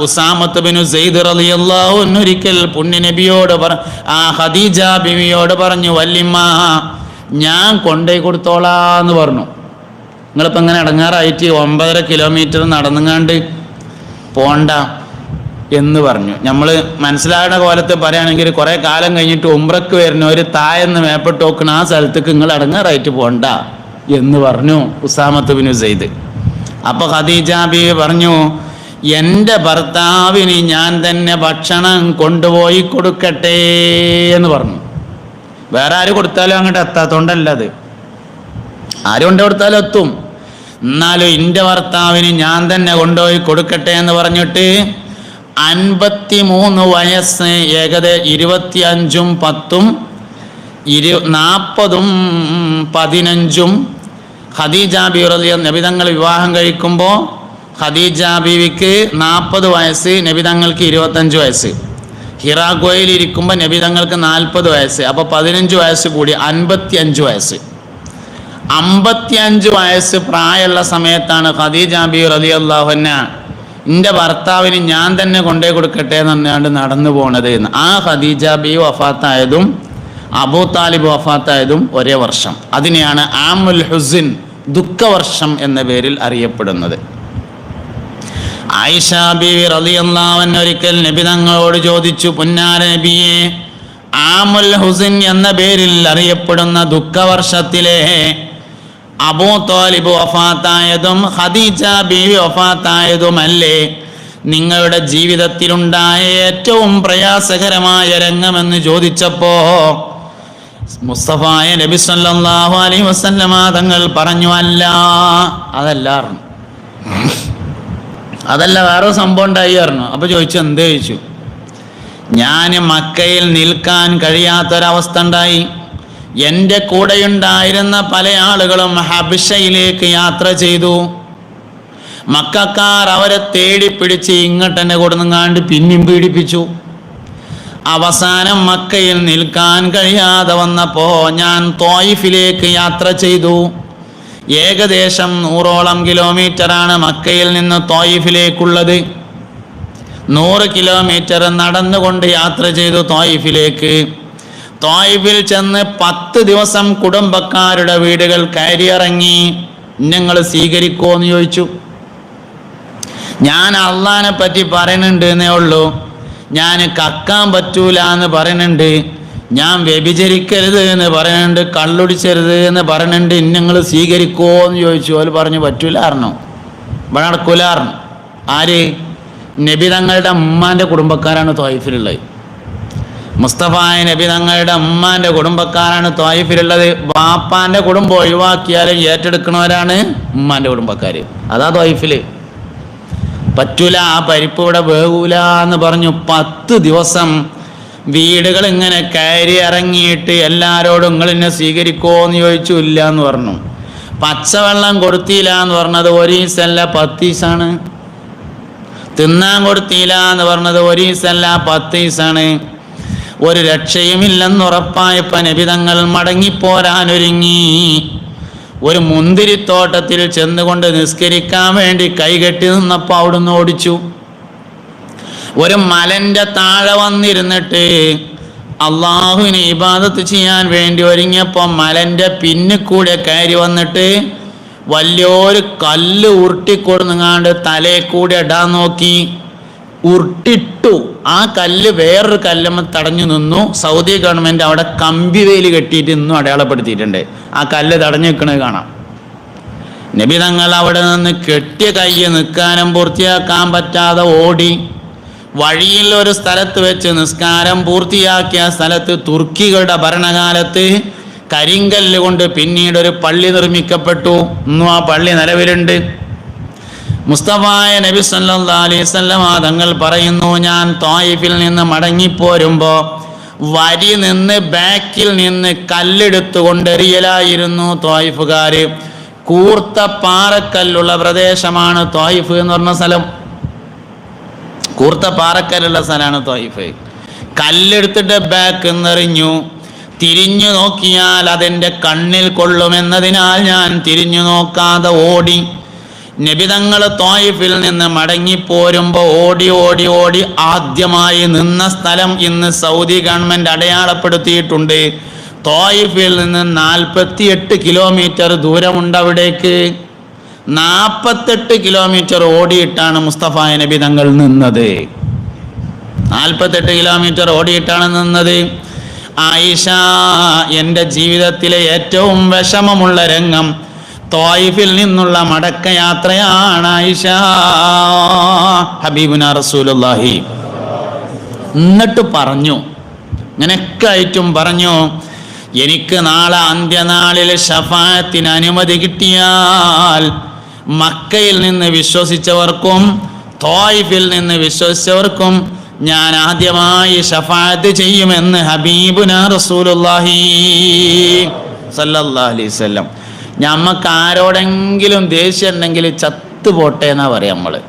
ഉസാമത്ത് ബിനു സെയ്ദ് റളിയല്ലാഹു അൻഹു ഒരിക്കൽ പുണ്യ നബിയോട് ആ ഖദീജ ബീവിയോട് പറഞ്ഞു, വല്ലിമ്മ ഞാൻ കൊണ്ടുപോയി കൊടുത്തോളാന്ന് പറഞ്ഞു. നിങ്ങളിപ്പോൾ ഇങ്ങനെ ഇടങ്ങാറായിട്ട് 9.5 കിലോമീറ്റർ നടന്നുങ്ങാണ്ട് പോണ്ട എന്ന് പറഞ്ഞു. നമ്മൾ മനസ്സിലാകുന്ന കോലത്ത് പറയുകയാണെങ്കിൽ കുറേ കാലം കഴിഞ്ഞിട്ട് ഉംറക്ക് വരുന്ന ഒരു തായെന്ന് മേപ്പെട്ട് നോക്കണ ആ സ്ഥലത്തേക്ക് നിങ്ങൾ അടങ്ങാറായിട്ട് പോണ്ട എന്ന് പറഞ്ഞു ഉസാമത്ത് ബിനു സെയ്ദ്. അപ്പോൾ ഖദീജ ബീവി പറഞ്ഞു, എൻ്റെ ഭർത്താവിന് ഞാൻ തന്നെ ഭക്ഷണം കൊണ്ടുപോയി കൊടുക്കട്ടെ എന്ന് പറഞ്ഞു. വേറെ ആര് കൊടുത്താലും അങ്ങോട്ട് എത്താത്തോണ്ടല്ല, അത് ആര് കൊണ്ടു കൊടുത്താലും എത്തും. എന്നാലും എൻ്റെ ഭർത്താവിന് ഞാൻ തന്നെ കൊണ്ടുപോയി കൊടുക്കട്ടെ എന്ന് പറഞ്ഞിട്ട് 53 വയസ്സ്, ഏകദേശം 25ഉം 10ഉം 40ഉം 15ഉം ഖദീജ ബീവി റളിയല്ലാഹു നബി തങ്ങൾ വിവാഹം കഴിക്കുമ്പോൾ ഖദീജ ബീവിക്ക് 40 വയസ്സ്, നബി തങ്ങൾക്ക് 25 വയസ്സ്. ഹിറാ ഗുഹയിൽ ഇരിക്കുമ്പോൾ നബി തങ്ങൾക്ക് 40 വയസ്സ്. അപ്പോൾ 15 വയസ്സ് കൂടി 55 വയസ്സ്. 55 വയസ്സ് പ്രായമുള്ള സമയത്താണ് ഖദീജ ബീവി റളിയല്ലാഹു അൻഹ എൻ്റെ ഭർത്താവിന് ഞാൻ തന്നെ കൊണ്ടേ കൊടുക്കട്ടെ എന്ന് പറഞ്ഞാണ്ട് നടന്നു പോണത്. ആ ഖദീജ ബീവി വഫാത്തായതും അബൂ താലിബ് വഫാത്തായതും ഒരേ വർഷം. അതിനെയാണ് ആമുൽ ഹുസ്ൻ, ദുഃഖവർഷം എന്ന പേരിൽ അറിയപ്പെടുന്നത്. ആയിഷ ബീവി റളിയല്ലാഹു അൻഹ ഒരിക്കൽ നബി തങ്ങളോട് ചോദിച്ചു, പുന്നാര നബിയെ, ആമുൽ ഹുസ്ൻ എന്ന പേരിൽ അറിയപ്പെടുന്ന ദുഃഖവർഷത്തിലെ അബൂ താലിബ് വഫാത്തായതും ഖദീജ ബീവി വഫാത്തായതുമല്ലേ നിങ്ങളുടെ ജീവിതത്തിലുണ്ടായ ഏറ്റവും പ്രയാസകരമായ രംഗമെന്ന് ചോദിച്ചപ്പോ മുസ്തഫായ നബി സല്ലല്ലാഹു അലൈഹി വസല്ലമ തങ്ങൾ പറഞ്ഞു, അല്ല, അതല്ല വേറെ സംഭവം ഉണ്ടായി പറഞ്ഞു. അപ്പൊ ചോദിച്ചു, എന്ത് ചോദിച്ചു? ഞാൻ മക്കയിൽ നിൽക്കാൻ കഴിയാത്തൊരവസ്ഥ ഉണ്ടായി. എൻ്റെ കൂടെയുണ്ടായിരുന്ന പല ആളുകളും ഹബശയിലേക്ക് യാത്ര ചെയ്തു. മക്കക്കാർ അവരെ തേടി പിടിച്ച് ഇങ്ങോട്ട് തന്നെ കൊടുങ്ങാണ്ട് പിന്നെയും പീഡിപ്പിച്ചു. അവസാനം മക്കയിൽ നിൽക്കാൻ കഴിയാതെ വന്നപ്പോ ഞാൻ ത്വായിഫിലേക്ക് യാത്ര ചെയ്തു. ഏകദേശം 100ഓളം കിലോമീറ്ററാണ് മക്കയിൽ നിന്ന് ത്വായിഫിലേക്കുള്ളത്. 100 കിലോമീറ്റർ നടന്നുകൊണ്ട് യാത്ര ചെയ്തു ത്വായിഫിലേക്ക്. ത്വായിഫിൽ ചെന്ന് 10 ദിവസം കുടുംബക്കാരുടെ വീടുകൾ കയറിയിറങ്ങി. നിങ്ങൾ സ്വീകരിക്കുമോ എന്ന് ചോദിച്ചു. ഞാൻ അള്ളാനെ പറ്റി പറയുന്നുണ്ട് എന്നേ ഉള്ളൂ, ഞാൻ കക്കാൻ പറ്റൂല എന്ന് പറയുന്നുണ്ട്, ഞാൻ വ്യഭിചരിക്കരുത് എന്ന് പറയുന്നുണ്ട്, കള്ളുടിച്ചരുത് എന്ന് പറയുന്നുണ്ട്, നിങ്ങൾ സ്വീകരിക്കുമോ എന്ന് ചോദിച്ചു. അവർ പറഞ്ഞു പറ്റൂലായിരുന്നു, ഇവിടെ നടക്കൂലായിരുന്നു. ആര്? നബി തങ്ങളുടെ ഉമ്മാൻ്റെ കുടുംബക്കാരാണ് ത്വായിഫിലുള്ളത്. മുസ്തഫായ നബി തങ്ങളുടെ ഉമ്മാൻ്റെ കുടുംബക്കാരാണ് ത്വായിഫിലുള്ളത്. ബാപ്പാൻ്റെ കുടുംബം ഒഴിവാക്കിയാലും ഏറ്റെടുക്കുന്നവരാണ് ഉമ്മാൻ്റെ കുടുംബക്കാർ. അതാ ത്വായിഫിൽ. പറ്റൂല, ആ പരിപ്പ് ഇവിടെ വേകൂല എന്ന് പറഞ്ഞു. 10 ദിവസം വീടുകൾ ഇങ്ങനെ കയറി ഇറങ്ങിയിട്ട് എല്ലാവരോടും നിങ്ങൾ എന്നെ സ്വീകരിക്കുമോ എന്ന് ചോദിച്ചു. ഇല്ല എന്ന് പറഞ്ഞു. പച്ചവെള്ളം കൊടുത്തില്ല എന്ന് പറഞ്ഞത് 1 ദിവസമല്ല 10 ദിവസമാണ്. തിന്നാൻ കൊടുത്തില്ല എന്ന് പറഞ്ഞത് 1 ദിവസമല്ല 10 ദിവസമാണ്. ഒരു രക്ഷയുമില്ലെന്നുറപ്പായപ്പോ നബി തങ്ങൾ മടങ്ങിപ്പോരാനൊരുങ്ങി. ഒരു മുന്തിരിത്തോട്ടത്തിൽ ചെന്നുകൊണ്ട് നിസ്കരിക്കാൻ വേണ്ടി കൈകെട്ടി നിന്നപ്പോൾ അവിടുന്ന് ഓടിച്ചു. ഒരു മലന്റെ താഴെ വന്നിരുന്നിട്ട് അള്ളാഹുവിനെ ഇബാദത്ത് ചെയ്യാൻ വേണ്ടി ഒരുങ്ങിയപ്പോൾ മലന്റെ പിന്നിൽ കൂടെ കയറി വന്നിട്ട് വലിയൊരു കല്ല് ഉരുട്ടിക്കൊടുങ്ങാണ്ട് തലയെ കൂടെ ഇടാൻ നോക്കി. ഉരുട്ടിട്ടു. ആ കല്ല് വേറൊരു കല്ലുമ്മ തടഞ്ഞു നിന്നു. സൗദി ഗവൺമെന്റ് അവിടെ കമ്പി വേലി കെട്ടിയിട്ട് ഇന്നും അടയാളപ്പെടുത്തിയിട്ടുണ്ട്. ആ കല്ല് തടഞ്ഞു നിൽക്കുന്നത് കാണാം. നബി തങ്ങൾ അവിടെ നിന്ന് കെട്ടിയ കയ്യ് നിൽക്കാനും പൂർത്തിയാക്കാൻ പറ്റാതെ ഓടി. വഴിയിൽ ഒരു സ്ഥലത്ത് വെച്ച് നിസ്കാരം പൂർത്തിയാക്കിയ സ്ഥലത്ത് തുർക്കികളുടെ ഭരണകാലത്ത് കരിങ്കല്ല് കൊണ്ട് പിന്നീട് ഒരു പള്ളി നിർമ്മിക്കപ്പെട്ടു. ഇന്നും ആ പള്ളി നിലവിലുണ്ട്. മുസ്തഫായ നബി സല്ലല്ലാഹു അലൈഹി വസല്ലം തങ്ങൾ പറയുന്നു, ഞാൻ ത്വായിഫിൽ നിന്ന് മടങ്ങിപ്പോരുമ്പോൾ വരി നിന്ന് ബാക്കിൽ നിന്ന് കല്ലെടുത്തു കൊണ്ടെറിയലായിരുന്നു ത്വായിഫുകാര്. കൂർത്ത പാറക്കല്ലുള്ള പ്രദേശമാണ് ത്വായിഫ് എന്ന് പറഞ്ഞ സ്ഥലം. കൂർത്ത പാറക്കല്ലുള്ള സ്ഥലമാണ് ത്വായിഫ്. കല്ലെടുത്തിട്ട് ബാക്ക് എന്നെറിഞ്ഞു. തിരിഞ്ഞു നോക്കിയാൽ അതെൻ്റെ കണ്ണിൽ കൊള്ളുമെന്നതിനാൽ ഞാൻ തിരിഞ്ഞു നോക്കാതെ ഓടി. നബിതങ്ങൾ ത്വായിഫിൽ നിന്ന് മടങ്ങിപ്പോരുമ്പോൾ ഓടി ഓടി ഓടി ആദ്യമായി നിന്ന സ്ഥലം ഇന്ന് സൗദി ഗവൺമെന്റ് അടയാളപ്പെടുത്തിയിട്ടുണ്ട്. ത്വായിഫിൽ നിന്ന് 48 കിലോമീറ്റർ ദൂരമുണ്ട് അവിടേക്ക്. 48 കിലോമീറ്റർ ഓടിയിട്ടാണ് മുസ്തഫ നബി തങ്ങൾ നിന്നത്. 48 കിലോമീറ്റർ ഓടിയിട്ടാണ് നിന്നത്. ആയിഷ, എൻ്റെ ജീവിതത്തിലെ ഏറ്റവും വിഷമമുള്ള രംഗം ത്വായിഫിൽ നിന്നുള്ള മടക്കയാത്രയാണ് ആയിഷ. ഹബീബുന റസൂലുള്ളാഹി എന്നിട്ട് പറഞ്ഞു, ഇങ്ങനെയൊക്കെ ആയിട്ടും പറഞ്ഞു, എനിക്ക് നാളെ അന്ത്യനാളിൽ ശഫാഅത്തിന് അനുമതി കിട്ടിയാൽ മക്കയിൽ നിന്ന് വിശ്വസിച്ചവർക്കും ത്വായിഫിൽ നിന്ന് വിശ്വസിച്ചവർക്കും ഞാൻ ആദ്യമായി ശഫാഅത്ത് ചെയ്യുമെന്ന് ഹബീബുന റസൂലുള്ളാഹി സല്ലല്ലാഹു അലൈഹി വസല്ലം. ഞമ്മക്ക് ആരോടെങ്കിലും ദേഷ്യം ഉണ്ടെങ്കിൽ ചത്തുപോട്ടെ എന്നാ പറയാം നമ്മള്.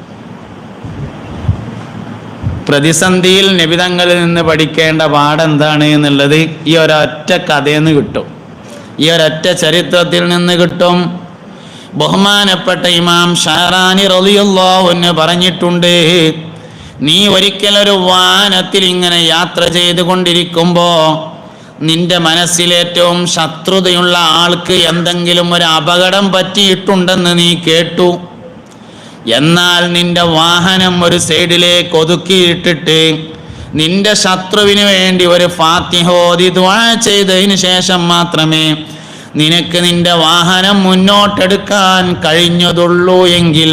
പ്രതിസന്ധിയിൽ നബിതങ്ങളിൽ നിന്ന് പഠിക്കേണ്ട പാഠെന്താണ് എന്നുള്ളത് ഈ ഒരൊറ്റ കഥയിൽ നിന്ന് കിട്ടും, ഈ ഒരൊറ്റ ചരിത്രത്തിൽ നിന്ന് കിട്ടും. ബഹുമാനപ്പെട്ട ഇമാം ഷാറാനി റളിയല്ലാഹു അൻഹു പറഞ്ഞിട്ടുണ്ട്, നീ ഒരിക്കലൊരു വാഹനത്തിൽ ഇങ്ങനെ യാത്ര ചെയ്തുകൊണ്ടിരിക്കുമ്പോ നിന്റെ മനസ്സിലേറ്റവും ശത്രുതയുള്ള ആൾക്ക് എന്തെങ്കിലും ഒരു അപകടം പറ്റിയിട്ടുണ്ടെന്ന് നീ കേട്ടു. എന്നാൽ നിന്റെ വാഹനം ഒരു സൈഡിലേക്ക് ഒതുക്കിയിട്ടിട്ട് നിന്റെ ശത്രുവിന് വേണ്ടി ഒരു ഫാത്തിഹ ഓതി ദുആ ചെയ്തതിന് ശേഷം മാത്രമേ നിനക്ക് നിന്റെ വാഹനം മുന്നോട്ടെടുക്കാൻ കഴിഞ്ഞതുള്ളൂ എങ്കിൽ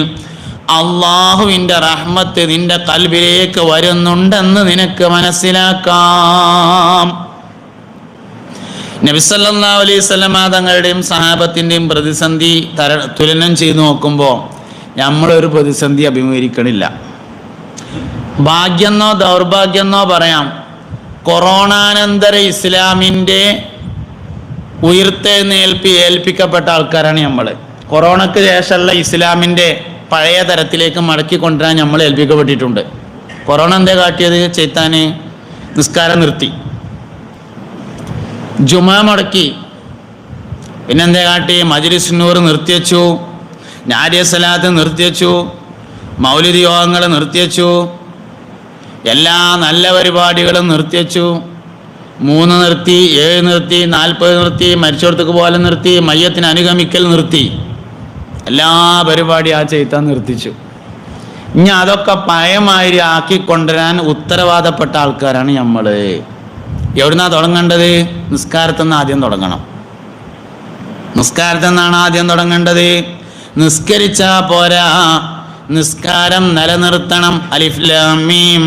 അള്ളാഹുവിൻ്റെ റഹ്മത്ത് നിന്റെ ഖൽബിലേക്ക് വരുന്നുണ്ടെന്ന് നിനക്ക് മനസ്സിലാക്കാം. നബി സല്ലല്ലാഹു അലൈഹി വസല്ലം തങ്ങളുടെയും സഹാബത്തിൻ്റെയും പ്രതിസന്ധി തുലനം ചെയ്ത് നോക്കുമ്പോൾ നമ്മളൊരു പ്രതിസന്ധി അഭിമുഖീകരിക്കണില്ല. ഭാഗ്യെന്നോ ദൗർഭാഗ്യെന്നോ പറയാം, കൊറോണാനന്തര ഇസ്ലാമിൻ്റെ ഏൽപ്പിക്കപ്പെട്ട ആൾക്കാരാണ് നമ്മൾ. കൊറോണയ്ക്ക് ശേഷമുള്ള ഇസ്ലാമിൻ്റെ പഴയ തരത്തിലേക്ക് മടക്കി കൊണ്ടുവരാൻ നമ്മൾ ഏൽപ്പിക്കപ്പെട്ടിട്ടുണ്ട്. കൊറോണ എന്താ കാട്ടിയത്? ചെയ്ത്താന് നിസ്കാരം നിർത്തി, ജുമാ മുടക്കി. പിന്നെന്താ കാട്ടി? മജ്‌ലിസ് നൂർ നിർത്തിവെച്ചു, നാരിയ സലാത്ത് നിർത്തിവെച്ചു, മൗലിദ് യോഗങ്ങൾ നിർത്തിവെച്ചു, എല്ലാ നല്ല പരിപാടികളും നിർത്തിവെച്ചു. 3 നിർത്തി, 7 നിർത്തി, 40 നിർത്തി, മരിച്ചോടത്തേക്ക് പോലെ നിർത്തി, മയ്യത്തിന് അനുഗമിക്കൽ നിർത്തി, എല്ലാ പരിപാടിയും ആ ചെയ്ത്താൻ നിർത്തിച്ചു. ഇനി അതൊക്കെ പഴയമാതിരി ആക്കിക്കൊണ്ടുവരാൻ ഉത്തരവാദപ്പെട്ട ആൾക്കാരാണ് നമ്മൾ. എവിടുന്നാ തുടങ്ങേണ്ടത്? നിസ്കാരത്തിൽ നിന്ന് ആദ്യം തുടങ്ങണം. നിസ്കാരത്തിൽ നിന്നാണ് ആദ്യം തുടങ്ങേണ്ടത്. നിസ്കരിച്ചാ പോരാ, നിസ്കാരം നിലനിർത്തണം. അലിഫ് ലാം മീം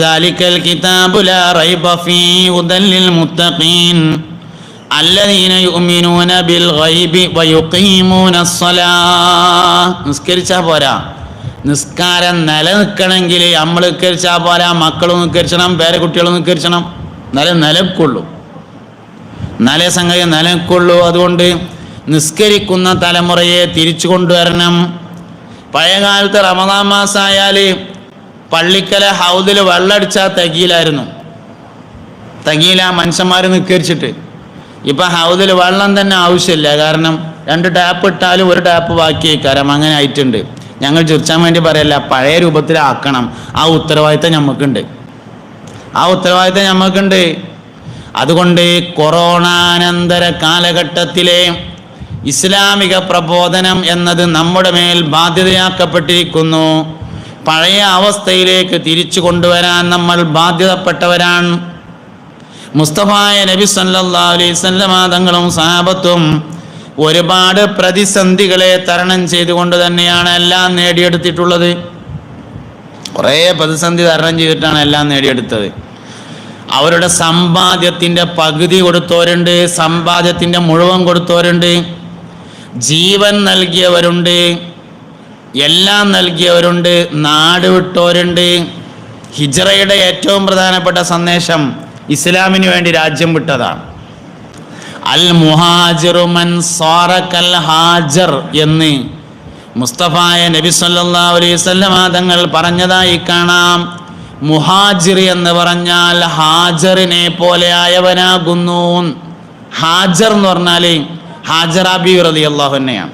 സാലിക്കൽ കിതാബു ലാ റൈബ ഫീഹി ഹുദൽ ലിൽ മുത്തഖീൻ അല്ലദീന യുഅ്മിനൂന ബിൽ ഗൈബി വയുഖീമൂന അസ്സലാഹ്. നിസ്കരിച്ചാ പോരാ, നിസ്കാരം നിലനിൽക്കണമെങ്കിൽ നമ്മൾ നിസ്കരിച്ചാൽ പോരാ, മക്കളും നിസ്കരിക്കണം, പേരക്കുട്ടികളും നിസ്കരിക്കണം. നിലനിൽക്കുള്ളൂ, സംഗതി നിലനിൽക്കുള്ളൂ. അതുകൊണ്ട് നിസ്കരിക്കുന്ന തലമുറയെ തിരിച്ചു കൊണ്ടുവരണം. പഴയകാലത്ത് റമദാൻ മാസമായാൽ പള്ളിക്കലെ ഹൗദിൽ വെള്ളമടിച്ചാൽ തികയിലായിരുന്നു. തകീല മനുഷ്യന്മാർ നിസ്കരിച്ചിട്ട്. ഇപ്പം ഹൗദിൽ വെള്ളം തന്നെ ആവശ്യമില്ല, കാരണം 2 ടാപ്പ് ഇട്ടാലും 1 ടാപ്പ് ബാക്കി വയ്ക്കാരം, അങ്ങനെ ആയിട്ടുണ്ട്. ഞങ്ങൾ ചിരിച്ചാൻ വേണ്ടി പറയല്ല, പഴയ രൂപത്തിലാക്കണം. ആ ഉത്തരവാദിത്തം ഞമ്മക്കുണ്ട്. അതുകൊണ്ട് കൊറോണാനന്തര കാലഘട്ടത്തിലെ ഇസ്ലാമിക പ്രബോധനം എന്നത് നമ്മുടെ മേൽ ബാധ്യതയാക്കപ്പെട്ടിരിക്കുന്നു. പഴയ അവസ്ഥയിലേക്ക് തിരിച്ചു കൊണ്ടുവരാൻ നമ്മൾ ബാധ്യതപ്പെട്ടവരാണ്. മുസ്തഫായ നബി സല്ലല്ലാഹു അലൈഹി വസല്ലം തങ്ങളും സഹാബത്തും ഒരുപാട് പ്രതിസന്ധികളെ തരണം ചെയ്തുകൊണ്ട് തന്നെയാണ് എല്ലാം നേടിയെടുത്തിട്ടുള്ളത്. കുറേ പ്രതിസന്ധി തരണം ചെയ്തിട്ടാണ് എല്ലാം നേടിയെടുത്തത്. അവരുടെ സമ്പാദ്യത്തിൻ്റെ പകുതി കൊടുത്തവരുണ്ട്, സമ്പാദ്യത്തിൻ്റെ മുഴുവൻ കൊടുത്തവരുണ്ട്, ജീവൻ നൽകിയവരുണ്ട്, എല്ലാം നൽകിയവരുണ്ട്, നാട് വിട്ടവരുണ്ട്. ഹിജ്റയുടെ ഏറ്റവും പ്രധാനപ്പെട്ട സന്ദേശം ഇസ്ലാമിന് വേണ്ടി രാജ്യം വിട്ടതാണ്. അൽ മുഹാജിറു മൻ സാറ കൽ ഹാജർ എന്ന് മുസ്തഫായ നബി സല്ലല്ലാഹു അലൈഹി വസല്ലം തങ്ങൾ പറഞ്ഞതായി കാണാം. മുഹാജിർ എന്ന് പറഞ്ഞാൽ ഹാജറിനെ പോലെ ആയവനാകുന്നു. ഹാജർ എന്ന് പറഞ്ഞാൽ ഹാജറ ബീവി റളിയല്ലാഹു അൻഹയാണ്.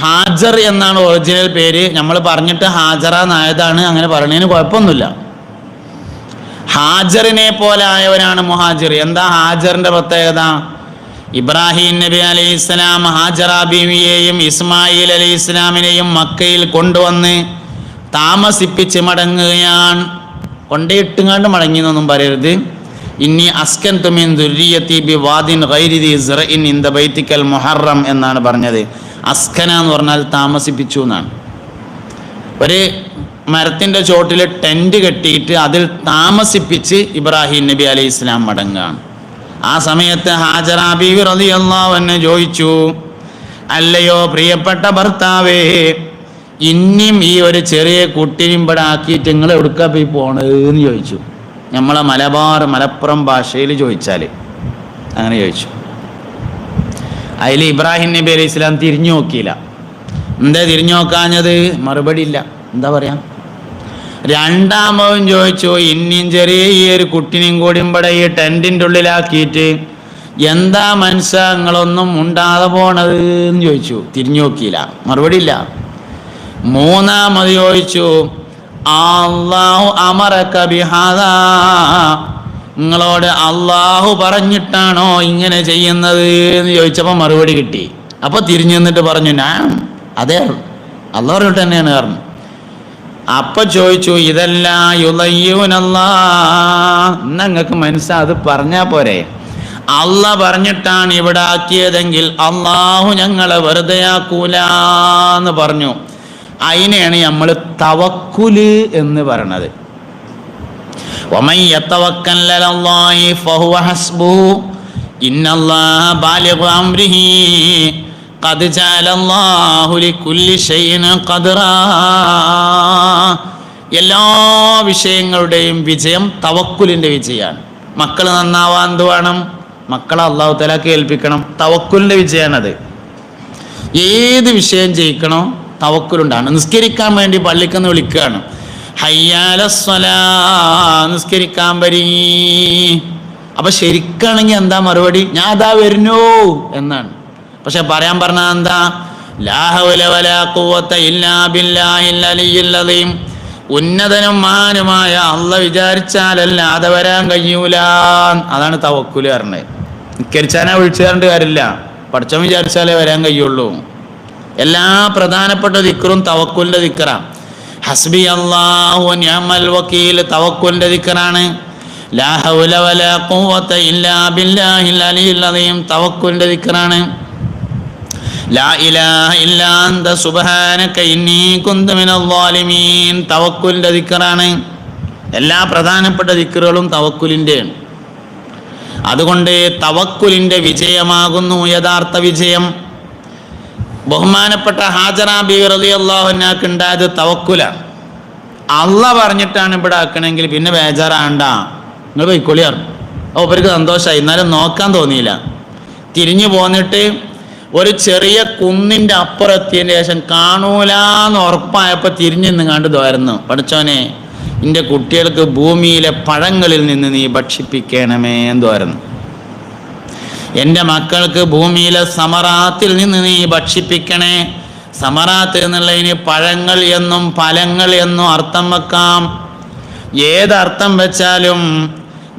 ഹാജർ എന്നാണ് ഒറിജിനൽ പേര്. നമ്മൾ പറഞ്ഞിട്ട് ഹാജറ എന്നായതാണ്, അങ്ങനെ പറയുന്നതിന് കുഴപ്പമൊന്നുമില്ല. ഹാജറിനെ പോലെ ആയവനാണ് മുഹാജിർ. എന്താ ഹാജറിന്റെ പ്രത്യേകത? ഇബ്രാഹിം നബി അലൈഹി ഇസ്ലാം ഹാജറ ബീവിയെയും ഇസ്മായിൽ അലൈഹി ഇസ്ലാമിനെയും മക്കയിൽ കൊണ്ടുവന്ന് താമസിപ്പിച്ച് മടങ്ങുകയാണ്. കൊണ്ടേയിട്ടുങ്ങാണ്ട് മടങ്ങി എന്നൊന്നും പറയരുത്. ഇന്നി അസ്കൻതു മിൻ ദുർരിയതി ബിവാദിൻ ഗൈരി ദി സറഇൻ ഇൻദ ബൈതിക്കൽ മുഹറം എന്നാണ് പറഞ്ഞത്. അസ്കന എന്ന് പറഞ്ഞാൽ താമസിപ്പിച്ചു എന്നാണ്. ഒരു മരത്തിൻ്റെ ചോട്ടിൽ ടെൻറ്റ് കെട്ടിയിട്ട് അതിൽ താമസിപ്പിച്ച് ഇബ്രാഹിം നബി അലൈഹി ഇസ്ലാം മടങ്ങുകയാണ്. ആ സമയത്ത് ഹാജറ ബീവി റളിയല്ലാഹു അൻഹ ചോദിച്ചു, അല്ലയോ പ്രിയപ്പെട്ട ഭർത്താവേ, ഇനിയും ഈ ഒരു ചെറിയ കുട്ടിയും ഇവിടെ ആക്കിയിട്ട് നിങ്ങൾ എവിടുക്കാ പോയി പോണതെന്ന് ചോദിച്ചു. നമ്മളെ മലപ്പുറം ഭാഷയിൽ ചോദിച്ചാൽ അങ്ങനെ ചോദിച്ചു. അതിൽ ഇബ്രാഹിം നബി അലൈഹി ഇസ്ലാം തിരിഞ്ഞു നോക്കിയില്ല. എന്താ തിരിഞ്ഞു നോക്കാഞ്ഞത്? മറുപടി ഇല്ല. എന്താ പറയാ? രണ്ടാമതും ചോദിച്ചു, ഇനിയും ചെറിയ ഈ ഒരു കുട്ടിനെയും കൂടി ഇവിടെ ഈ ടെൻറ്റിൻ്റെ ഉള്ളിലാക്കിയിട്ട് എന്താ നിങ്ങളൊന്നും ഉണ്ടാതെ പോണത് എന്ന് ചോദിച്ചു. തിരിഞ്ഞു നോക്കിയില്ല, മറുപടി ഇല്ല. മൂന്നാമത് ചോദിച്ചു, അല്ലാഹു അമറക ബിഹാദാ, നിങ്ങളോട് അള്ളാഹു പറഞ്ഞിട്ടാണോ ഇങ്ങനെ ചെയ്യുന്നത് എന്ന് ചോദിച്ചപ്പോൾ മറുപടി കിട്ടി. അപ്പോൾ തിരിഞ്ഞു നിന്നിട്ട് പറഞ്ഞു, ഞാൻ അതെ അള്ളാഹു പറഞ്ഞിട്ട് തന്നെയാണ് പറഞ്ഞു. അപ്പം ചോദിച്ചു, ഇതെല്ലാം യുളയ്യൂനല്ലാ, നിങ്ങൾക്ക് മനസ്സിലാ അത് പറഞ്ഞാൽ പോരെ? അള്ളാഹ് പറഞ്ഞിട്ടാണ് ഇവിടെ ആക്കിയതെങ്കിൽ അള്ളാഹു ഞങ്ങളെ വെറുതെ ആക്കൂലെന്ന് പറഞ്ഞു. അതിനെയാണ് നമ്മൾ തവക്കുല് എന്ന് പറയണത്. വമൻ യതവക്കൽ അലല്ലാഹി ഫഹുവ ഹസ്ബുഹു ഇന്നല്ലാഹ ബാലിഗു അംരിഹി ഖദ് ജഅലല്ലാഹു ലികുല്ലി ഷൈഇൻ ഖദറാ. എല്ലാ വിഷയങ്ങളുടെയും വിജയം തവക്കുലിൻ്റെ വിജയമാണ്. മക്കൾ നന്നാവാൻ എന്ത് വേണം? മക്കളെ അല്ലാഹു തആലക്ക് ഏൽപ്പിക്കണം. തവക്കുലിൻ്റെ വിജയമാണത്. ഏത് വിഷയം ജയിക്കണോ തവക്കുലുണ്ടാണ്. നിസ്കരിക്കാൻ വേണ്ടി പള്ളിക്കെന്ന് വിളിക്കുകയാണ്, ഹയ്യാലസ്സലാ, നിസ്കരിക്കാൻ വരീ. അപ്പൊ ശരിക്കാണെങ്കിൽ എന്താ മറുപടി? ഞാൻ അതാ വരുന്നു എന്നാണ്. പക്ഷെ പറയാൻ പറഞ്ഞാൽ എന്താ? ലാ ഹൗല വലാ ഖുവത ഇല്ലാ ബില്ലാഹിൽ അലിയ്യിൽ അദീം. ഉന്നതനും മഹാനുമായ അള്ളാഹ് വിചാരിച്ചാലല്ലാതെ വരാൻ കഴിയൂല. അതാണ് തവക്കുൽ പറഞ്ഞത്. നിസ്കരിച്ചാനാ വിളിച്ചു തരേണ്ട കാര്യമില്ല, പഠിച്ചവൻ വിചാരിച്ചാലേ വരാൻ കഴിയുള്ളൂ. എല്ലാ പ്രധാനപ്പെട്ട ദിക്റും തവക്കുലിന്റെ ദിക്റാണ്. ഹസ്ബി അല്ലാഹു നിഅമൽ വക്കീൽ തവക്കുലിന്റെ ദിക്റാണ്. ലാ ഹൗല വലാ ഖുവത ഇല്ലാ ബില്ലാഹിൽ അലിയ്യിൽ അദീം തവക്കുലിന്റെ ദിക്റാണ്. ലാ ഇലാഹ ഇല്ലാ അൻത സുബ്ഹാനക ഇന്നി കുന്തു മിനൽ ളാലിമീൻ തവക്കുലിന്റെ ദിക്റാണ്. എല്ലാ പ്രധാനപ്പെട്ട ദിക്റുകളും തവക്കുലിൻ്റെയാണ്. അതുകൊണ്ട് തവക്കുലിന്റെ വിജയമാകുന്നു യഥാർത്ഥ വിജയം. ബഹുമാനപ്പെട്ട ഹാജറ ബീവി റളിയല്ലാഹു അൻഹക്ക് ഉണ്ടായത് തവക്കുലാണ്. അള്ളാഹ് പറഞ്ഞിട്ടാണ് ഇവിടെ ആക്കണമെങ്കിൽ പിന്നെ ബേജാറാണ്ട, നിങ്ങൾ പോയിക്കൊള്ളിയാർ. അവർക്ക് സന്തോഷമായി. എന്നാലും നോക്കാൻ തോന്നിയില്ല. തിരിഞ്ഞു പോന്നിട്ട് ഒരു ചെറിയ കുന്നിൻ്റെ അപ്പുറത്തിയതിന് ശേഷം കാണൂലാന്ന് ഉറപ്പായപ്പോൾ തിരിഞ്ഞു നിങ്ങാണ്ട് തോരുന്നു, പഠിച്ചോനെ എൻ്റെ കുട്ടികൾക്ക് ഭൂമിയിലെ പഴങ്ങളിൽ നിന്ന് നീ ഭക്ഷിപ്പിക്കണമേ എന്ന് പറഞ്ഞു. എൻ്റെ മക്കൾക്ക് ഭൂമിയിലെ സമറാത്തിൽ നിന്ന് നീ ഭക്ഷിപ്പിക്കണേ. സമറാത്ത് എന്നുള്ളതിന് പഴങ്ങൾ എന്നും ഫലങ്ങൾ എന്നും അർത്ഥം വെക്കാം. ഏതർത്ഥം വെച്ചാലും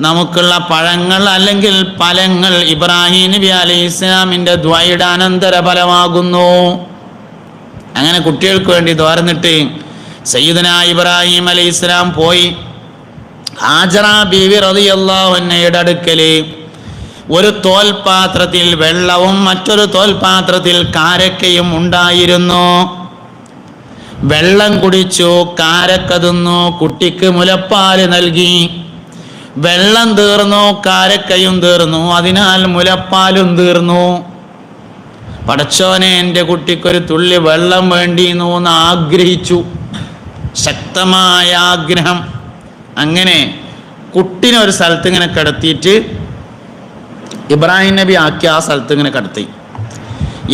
നമുക്കുള്ള പഴങ്ങൾ അല്ലെങ്കിൽ ഫലങ്ങൾ ഇബ്രാഹിം നബി അലൈഹി ഇസ്ലാമിൻ്റെ ദ്വയുടെ അനന്തര ഫലമാകുന്നു. അങ്ങനെ കുട്ടികൾക്ക് വേണ്ടി തുറന്നിട്ട് സയ്യിദന ഇബ്രാഹിം അലൈഹി ഇസ്ലാം പോയി. ഹാജറ ബീവി റളിയല്ലാഹു അൻഹയുടെ അടുക്കല് ഒരു തോൽപാത്രത്തിൽ വെള്ളവും മറ്റൊരു തോൽപാത്രത്തിൽ കാരക്കയും ഉണ്ടായിരുന്നു. വെള്ളം കുടിച്ചു, കാരക്ക തിന്നു, കുട്ടിക്ക് മുലപ്പാല് നൽകി. വെള്ളം തീർന്നു, കാരക്കയും തീർന്നു, അതിനാൽ മുലപ്പാലും തീർന്നു. പടച്ചോനെ, എൻ്റെ കുട്ടിക്കൊരു തുള്ളി വെള്ളം വേണ്ടിയിരുന്നു എന്ന് ആഗ്രഹിച്ചു, ശക്തമായ ആഗ്രഹം. അങ്ങനെ കുട്ടിനെ ഒരു സ്ഥലത്ത് ഇങ്ങനെ കിടത്തിയിട്ട് ഇബ്രാഹിം നബി ആക്കി ആ സ്ഥലത്ത് ഇങ്ങനെ കിടത്തി.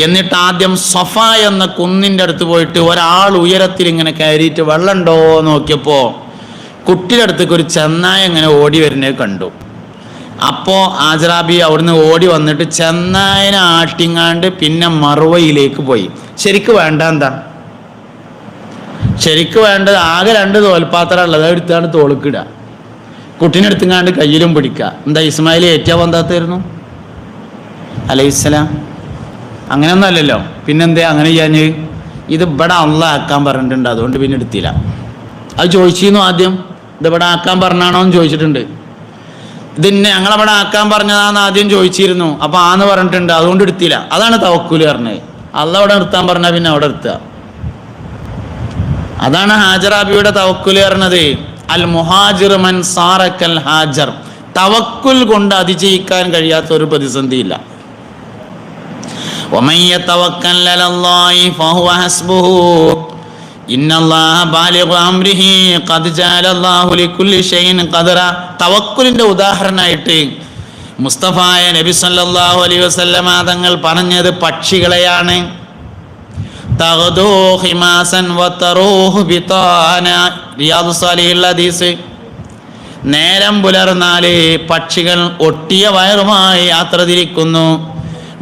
എന്നിട്ട് ആദ്യം സഫ എന്ന കുന്നിൻ്റെ അടുത്ത് പോയിട്ട് ഒരാൾ ഉയരത്തിൽ ഇങ്ങനെ കയറിയിട്ട് വെള്ളം ഉണ്ടോ നോക്കിയപ്പോൾ കുട്ടിയുടെ അടുത്തേക്ക് ഒരു ചെന്നായ ഇങ്ങനെ ഓടി വരുന്നത് കണ്ടു. അപ്പോൾ ആജറാബി അവിടുന്ന് ഓടി വന്നിട്ട് ചെന്നായനെ ആട്ടിങ്ങാണ്ട് പിന്നെ മറുവയിലേക്ക് പോയി. ശരിക്ക് വേണ്ട എന്താ? ശരിക്ക് വേണ്ടത് ആകെ 2 തോൽപാത്രം ഉള്ളത്, എടുത്താണ് തോളുക്കിടുക, കുട്ടീനെ എടുത്തുങ്ങാണ്ട് കയ്യിലും പിടിക്കുക. എന്താ ഇസ്മായിൽ ഏറ്റവും വന്നാത്തായിരുന്നു അലൈഹിസ്സലാം? അങ്ങനെയൊന്നും അല്ലല്ലോ. പിന്നെന്തേ അങ്ങനെ ചെയ്യാൻ? ഇത് ഇവിടെ അള്ളാഹ് ആക്കാൻ പറഞ്ഞിട്ടുണ്ട്, അതുകൊണ്ട് പിന്നെ എടുത്തില്ല. അത് ചോദിച്ചിരുന്നു ആദ്യം, ഇത് ഇവിടെ ആക്കാൻ പറഞ്ഞാണോ എന്ന് ചോദിച്ചിട്ടുണ്ട്. ഇതിന്നെ ഞങ്ങളവിടെ ആക്കാൻ പറഞ്ഞതാന്ന് ആദ്യം ചോദിച്ചിരുന്നു. അപ്പോൾ ആന്ന് പറഞ്ഞിട്ടുണ്ട്, അതുകൊണ്ട് എടുത്തില്ല. അതാണ് തവക്കുൽ പറഞ്ഞത്. അള്ളാഹ് അവിടെ നിർത്താൻ പറഞ്ഞാൽ പിന്നെ അവിടെ നിർത്തുക. അതാണ് ഹാജറാബിയുടെ തവക്കുൽ പറഞ്ഞത്. അൽ മുഹാജിർ മൻ സാറക്കൽ ഹാജർ. തവക്കുൽ കൊണ്ട് അതിജയിക്കാൻ കഴിയാത്ത ഒരു പ്രതിസന്ധിയില്ല. വമൻ യതവക്കൽ അലല്ലാഹി ഫഹുവ ഹസ്ബുഹു ഇന്നല്ലാഹ ബാലിഗു അംരിഹി ഖദ് ജഅലല്ലാഹു ലികുല്ലി ഷൈഇൻ ഖദറ. തവക്കുലിന്റെ ഉദാഹരണമായിട്ട് മുസ്തഫായ നബി സല്ലല്ലാഹു അലൈഹി വസല്ലമ തങ്ങൾ പറഞ്ഞത് പക്ഷികളെയാണ്. തഗ്ദൂ ഹിമാസൻ വതറൂഹു ബിതാന. റിയാദുസ് സാലിഹീൻ ഹദീസ്. നേരം പുലർന്നാല് പക്ഷികൾ ഒട്ടിയ വയറുമായി യാത്ര തിരിക്കുന്നു.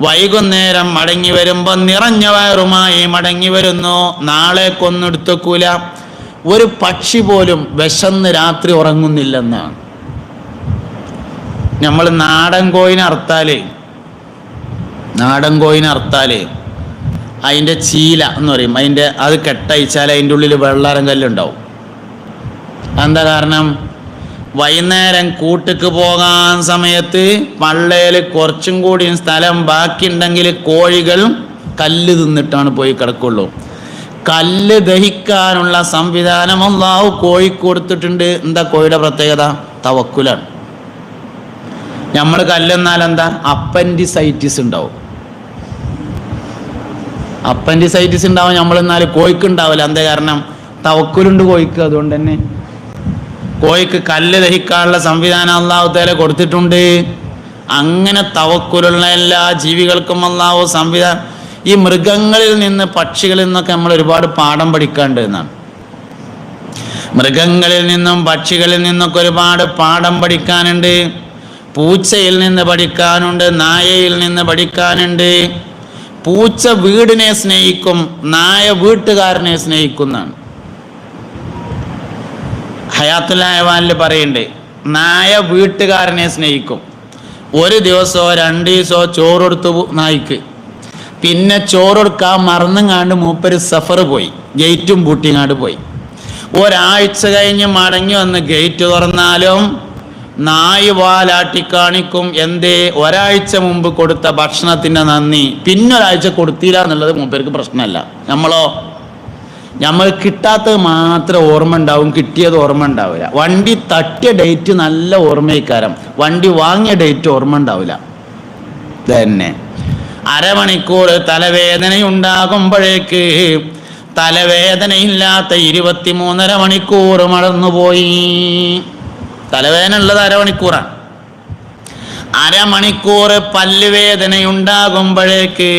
വൈകുന്നേരം മടങ്ങി വരുമ്പോൾ നിറഞ്ഞ വയറുമായി മടങ്ങി വരുന്നു. നാളെ കൊന്നെടുത്തക്കൂല. ഒരു പക്ഷി പോലും വിശന്ന് രാത്രി ഉറങ്ങുന്നില്ലെന്നാണ്. നമ്മൾ നാടൻ കോയിനെ അറുത്താല് അതിൻ്റെ ചീല എന്ന് പറയും, അത് കെട്ടയച്ചാൽ അതിൻ്റെ ഉള്ളിൽ വെള്ളാരം കല്ലുണ്ടാവും. എന്താ കാരണം? വൈകുന്നേരം കൂട്ടിക്ക് പോകാൻ സമയത്ത് പള്ളയിൽ കുറച്ചും കൂടി സ്ഥലം ബാക്കിയുണ്ടെങ്കിൽ കോഴികൾ കല്ല് തിന്നിട്ടാണ് പോയി കിടക്കുള്ളൂ. കല്ല് ദഹിക്കാനുള്ള സംവിധാനം അല്ലാഹു കോഴിക്ക് കൊടുത്തിട്ടുണ്ട്. എന്താ കോഴിയുടെ പ്രത്യേകത? തവക്കുലാണ്. നമ്മൾ കല്ലെന്നാൽ എന്താ? അപ്പൻഡിസൈറ്റിസ് ഉണ്ടാവും. അപ്പൻഡിസൈറ്റിസ് ഉണ്ടാവും നമ്മളെന്നാൽ കോഴിക്ക് ഉണ്ടാവില്ല. എന്താ കാരണം? തവക്കുലുണ്ട് കോഴിക്ക്. അതുകൊണ്ട് തന്നെ കോഴിക്ക് കല്ല് ദഹിക്കാനുള്ള സംവിധാനം അല്ലാഹു തആല കൊടുത്തിട്ടുണ്ട്. അങ്ങനെ തവക്കുലുള്ള എല്ലാ ജീവികൾക്കും അല്ലാഹു സംവിധാനം. ഈ മൃഗങ്ങളിൽ നിന്ന് പക്ഷികളിൽ നിന്നൊക്കെ നമ്മൾ ഒരുപാട് പാഠം പഠിക്കാണ്ട് എന്നാണ്. മൃഗങ്ങളിൽ നിന്നും പക്ഷികളിൽ നിന്നൊക്കെ ഒരുപാട് പാഠം പഠിക്കാനുണ്ട്. പൂച്ചയിൽ നിന്ന് പഠിക്കാനുണ്ട്, നായയിൽ നിന്ന് പഠിക്കാനുണ്ട്. പൂച്ച വീടിനെ സ്നേഹിക്കും, നായ വീട്ടുകാരനെ സ്നേഹിക്കുന്നതാണ്. ഹയാത്തുൽ ഹയവാനിൽ പറയുന്നുണ്ട്, നായ വീട്ടുകാരനെ സ്നേഹിക്കും. ഒരു ദിവസമോ 2 ദിവസമോ ചോറെടുത്തു നായ്ക്ക്. പിന്നെ ചോറെടുക്കാൻ മറന്നുങ്ങാണ്ട് മൂപ്പര് സഫർ പോയി, ഗേറ്റും പൂട്ടിങ്ങാണ്ട് പോയി. ഒരാഴ്ച കഴിഞ്ഞ് മടങ്ങി വന്ന് ഗേറ്റ് തുറന്നാലും നായ് വാലാട്ടി കാണിക്കും. എന്തേ? ഒരാഴ്ച മുമ്പ് കൊടുത്ത ഭക്ഷണത്തിൻ്റെ നന്ദി പിന്നൊരാഴ്ച കൊടുത്തില്ല എന്നുള്ളത് മൂപ്പർക്ക് പ്രശ്നമല്ല. നമ്മൾ കിട്ടാത്തത് മാത്രം ഓർമ്മ ഉണ്ടാവും, കിട്ടിയത് ഓർമ്മ ഉണ്ടാവില്ല. വണ്ടി തട്ടിയ ഡേറ്റ് നല്ല ഓർമ്മയിക്കാരം, വണ്ടി വാങ്ങിയ ഡേറ്റ് ഓർമ്മ ഉണ്ടാവില്ല. തന്നെ അരമണിക്കൂർ തലവേദനയുണ്ടാകുമ്പോഴേക്ക് തലവേദനയില്ലാത്ത 23.5 മണിക്കൂർ മടന്നുപോയി. തലവേദന ഉള്ളത് അരമണിക്കൂറാണ്. അരമണിക്കൂർ പല്ലുവേദനയുണ്ടാകുമ്പോഴേക്ക്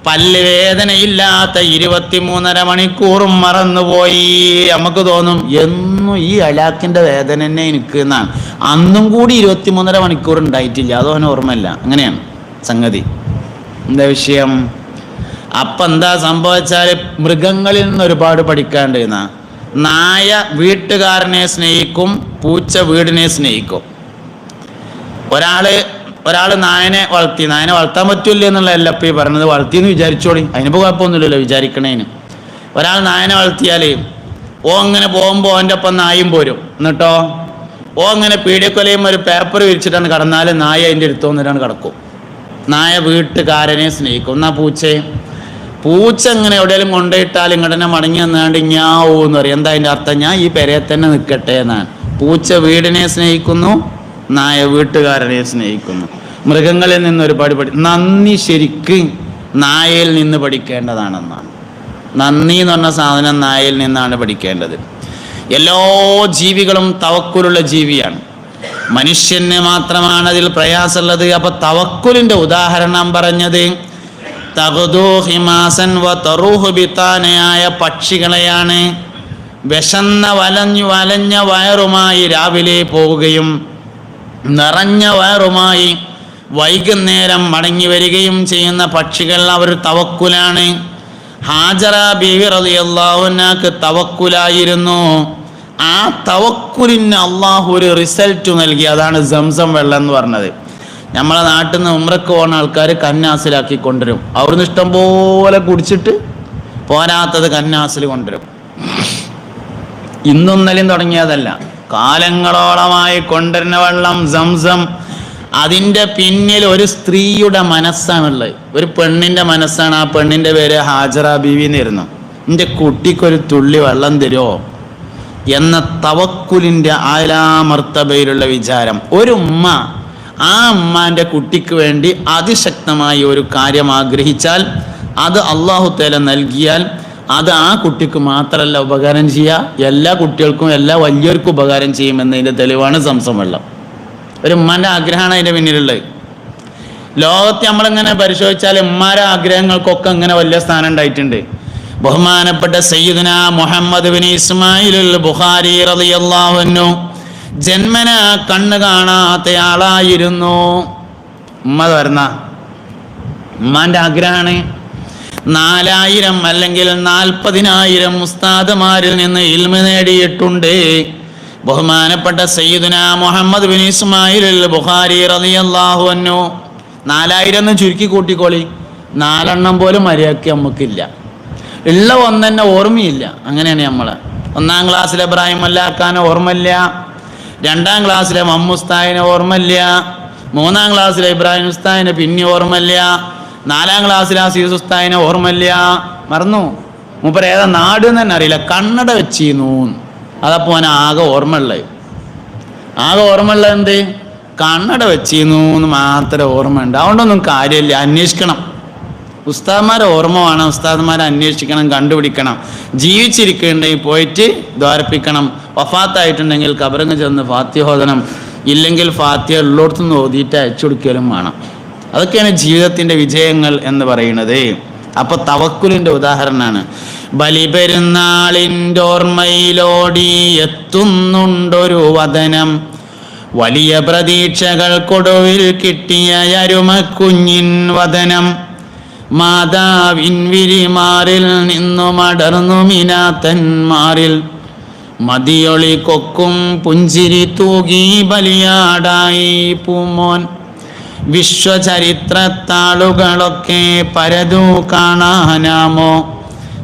പല്ല് വേദനയില്ലാത്ത 23.5 മണിക്കൂറും മറന്നുപോയി. നമുക്ക് തോന്നും എന്നും ഈ അലാക്കിന്റെ വേദന തന്നെ എനിക്ക് എന്നാണ്. അന്നും കൂടി 23.5 മണിക്കൂർ ഉണ്ടായിട്ടില്ല, അതോന് ഓർമ്മയില്ല. അങ്ങനെയാണ് സംഗതി. എന്താ വിഷയം? അപ്പം എന്താ സംഭവിച്ചാൽ മൃഗങ്ങളിൽ നിന്ന് ഒരുപാട് പഠിക്കാണ്ട്. നായ വീട്ടുകാരനെ സ്നേഹിക്കും, പൂച്ച വീടിനെ സ്നേഹിക്കും. ഒരാൾ നായനെ വളർത്താൻ പറ്റൂല്ലേ എന്നുള്ളതല്ല ഇപ്പം ഈ പറഞ്ഞത്. വളർത്തിയെന്ന് വിചാരിച്ചോളി, അതിനിപ്പോൾ കുഴപ്പമൊന്നുമില്ലല്ലോ വിചാരിക്കണേന്. ഒരാൾ നായനെ വളർത്തിയാൽ അങ്ങനെ പോകുമ്പോൾ അവൻ്റെ ഒപ്പം നായും പോരും. എന്നിട്ടോ അങ്ങനെ പീഡിയക്കൊലയും ഒരു പേപ്പർ വിരിച്ചിട്ടാണ് കടന്നാൽ നായ അതിൻ്റെ അടുത്ത് വന്നിട്ടാണ് കിടക്കും. നായ വീട്ടുകാരനെ സ്നേഹിക്കും. എന്നാൽ പൂച്ച ഇങ്ങനെ എവിടെയെങ്കിലും കൊണ്ടുപോയിട്ടാൽ ഇങ്ങോട്ടെ മടങ്ങി വന്നാണ്ട് ഞാവൂ എന്ന് പറയും. എന്താ അതിൻ്റെ അർത്ഥം? ഞാൻ ഈ പെരയെ തന്നെ നിൽക്കട്ടെ എന്നാണ്. പൂച്ച വീടിനെ സ്നേഹിക്കുന്നു, നായ വീട്ടുകാരനെ സ്നേഹിക്കുന്നു. മൃഗങ്ങളിൽ നിന്ന് ഒരുപാട് നന്ദി ശരിക്ക് നായയിൽ നിന്ന് പഠിക്കേണ്ടതാണെന്നാണ്. നന്ദി എന്ന് പറഞ്ഞ സാധനം നായയിൽ നിന്നാണ് പഠിക്കേണ്ടത്. എല്ലാ ജീവികളും തവക്കുലുള്ള ജീവിയാണ്. മനുഷ്യന് മാത്രമാണ് അതിൽ പ്രയാസമുള്ളത്. അപ്പൊ തവക്കുലിന്റെ ഉദാഹരണം പറഞ്ഞത് തഗ്ദൂ ഹിമാസൻ വ തറൂഹു ബിതാനയായ പക്ഷികളെയാണ്. വിശന്ന വലഞ്ഞ വയറുമായി രാവിലെ പോവുകയും നിറഞ്ഞ വയറുമായി വൈകുന്നേരം മടങ്ങി വരികയും ചെയ്യുന്ന പക്ഷികൾ, അവർ തവക്കുലാണ്. ഹാജറ ബീവി റളിയല്ലാഹു അൻഹാക്ക് തവക്കുലായിരുന്നു. ആ തവക്കുലിന് അള്ളാഹു ഒരു റിസൾട്ട് നൽകി. അതാണ് സംസം വെള്ളം എന്ന് പറഞ്ഞത്. നമ്മളെ നാട്ടിൽ നിന്ന് ഉംറക്ക് പോകുന്ന ആൾക്കാർ കന്നാസിലാക്കി കൊണ്ടുവരും. അവിടുന്ന് ഇഷ്ടം പോലെ കുടിച്ചിട്ട് പോരാത്തത് കന്നാസിൽ കൊണ്ടുവരും. ഇന്നും ഇന്നലെയും തുടങ്ങിയതല്ല, കാലങ്ങളോളമായി കൊണ്ടുവരുന്ന വെള്ളം സംസം. അതിൻ്റെ പിന്നിൽ ഒരു സ്ത്രീയുടെ മനസ്സാണുള്ളത്, ഒരു പെണ്ണിൻ്റെ മനസ്സാണ്. ആ പെണ്ണിൻ്റെ പേര് ഹാജറ ബീവി എന്നിരുന്നു. എൻ്റെ കുട്ടിക്കൊരു തുള്ളി വെള്ളം തരുമോ എന്ന തവക്കുലിൻ്റെ ആലാമർത്തബയിലുള്ള വിചാരം. ഒരു ഉമ്മ ആ ഉമ്മാൻ്റെ കുട്ടിക്ക് വേണ്ടി അതിശക്തമായി ഒരു കാര്യം ആഗ്രഹിച്ചാൽ അത് അള്ളാഹു തആല നൽകിയാൽ അത് ആ കുട്ടിക്ക് മാത്രമല്ല ഉപകാരം ചെയ്യുക, എല്ലാ കുട്ടികൾക്കും എല്ലാ വലിയവർക്കും ഉപകാരം ചെയ്യുമെന്നതിൻ്റെ തെളിവാണ് സംസം വെള്ളം. ഒരു ഉമ്മാൻ്റെ ആഗ്രഹമാണ് അതിൻ്റെ പിന്നിലുള്ളത്. ലോകത്തെ നമ്മളിങ്ങനെ പരിശോധിച്ചാൽ ഉമ്മാരുടെ ആഗ്രഹങ്ങൾക്കൊക്കെ ഇങ്ങനെ വലിയ സ്ഥാനം ഉണ്ടായിട്ടുണ്ട്. ബഹുമാനപ്പെട്ട സയ്യിദുനാ മുഹമ്മദ് ബിൻ ഇസ്മായിൽ ബുഖാരി റളിയല്ലാഹു അൻഹു ജന്മന കണ്ണ് കാണാത്തയാളായിരുന്നു. ഉമ്മ വരുന്ന ഉമ്മാൻ്റെ ആഗ്രഹമാണ് 4000 അല്ലെങ്കിൽ 40,000 ഉസ്താദുമാരിൽ നിന്ന് ഇൽമ നേടിയിട്ടുണ്ട്. ബഹുമാനപ്പെട്ട സയ്യിദുനാ മുഹമ്മദ് ബിൻ ഇസ്മായിൽ ബുഖാരി റളിയല്ലാഹു അൻഹു 4000 എന്ന് ചുരുക്കി കൂട്ടിക്കോളി, 4 പോലും മര്യാദയ്ക്ക് നമുക്കില്ല. ഉള്ള ഒന്നെന്നെ ഓർമ്മയില്ല. അങ്ങനെയാണ് നമ്മൾ. 1-ാം ക്ലാസ്സിലെ ഇബ്രാഹിം മല്ലാക്കാനെ ഓർമ്മയില്ല, 2-ാം ക്ലാസ്സിലെ മമ്മുസ്താദിനെ ഓർമ്മയില്ല, 3-ാം ക്ലാസ്സിലെ ഇബ്രാഹിം ഉസ്താദിനെ പിന്നെ ഓർമ്മയില്ല, 4-ാം ക്ലാസ്സിലെ അസീസ് ഉസ്താദിനെ ഓർമ്മയില്ല, മറന്നു. മൂപ്പർ ഏതാ നാട് എന്ന് തന്നെ അറിയില്ല. കണ്ണട വെച്ചിരുന്നു. അതപ്പോൾ അവൻ ആകെ ഓർമ്മയുള്ളത് എന്ത്? കണ്ണട വെച്ചിരുന്നു എന്ന് മാത്രമേ ഓർമ്മയുണ്ട്. അതുകൊണ്ടൊന്നും കാര്യമില്ല. അന്വേഷിക്കണം. ഉസ്താദ്മാരെ ഓർമ്മ വേണം. ഉസ്താദ്മാരെ അന്വേഷിക്കണം, കണ്ടുപിടിക്കണം. ജീവിച്ചിരിക്കുന്നുണ്ടെങ്കിൽ പോയിട്ട് ദ്വാരപ്പിക്കണം. വഫാത്തായിട്ടുണ്ടെങ്കിൽ ഖബറിന് ചെന്ന് ഫാത്തിഹ ഓതണം. ഇല്ലെങ്കിൽ ഫാത്തിഹ ഉള്ളിടത്തുനിന്ന് ഓതിയിട്ട് അയച്ചു കൊടുക്കലും വേണം. അതൊക്കെയാണ് ജീവിതത്തിൻ്റെ വിജയങ്ങൾ എന്ന് പറയുന്നത്. അപ്പൊ തവക്കുലിന്റെ ഉദാഹരണമാണ്. ബലിപെരുന്നാളിൻ്റെ ഓർമ്മയിലോടി എത്തുന്നുണ്ടൊരു വദനം, വലിയ പ്രതീക്ഷകൾക്കൊടുവിൽ കിട്ടിയ അരുമക്കുഞ്ഞിൻ വദനം. മാതാവിൻ വിരിമാറിൽ നിന്നു മടർന്നു മിനാത്തന്മാറിൽ മതിയൊളി കൊക്കും പുഞ്ചിരി തൂകി ബലിയാടായി പൂമോൻ. വിശ്വചരിത്രത്താളുകളൊക്കെ പരതു കാണാനാമോ,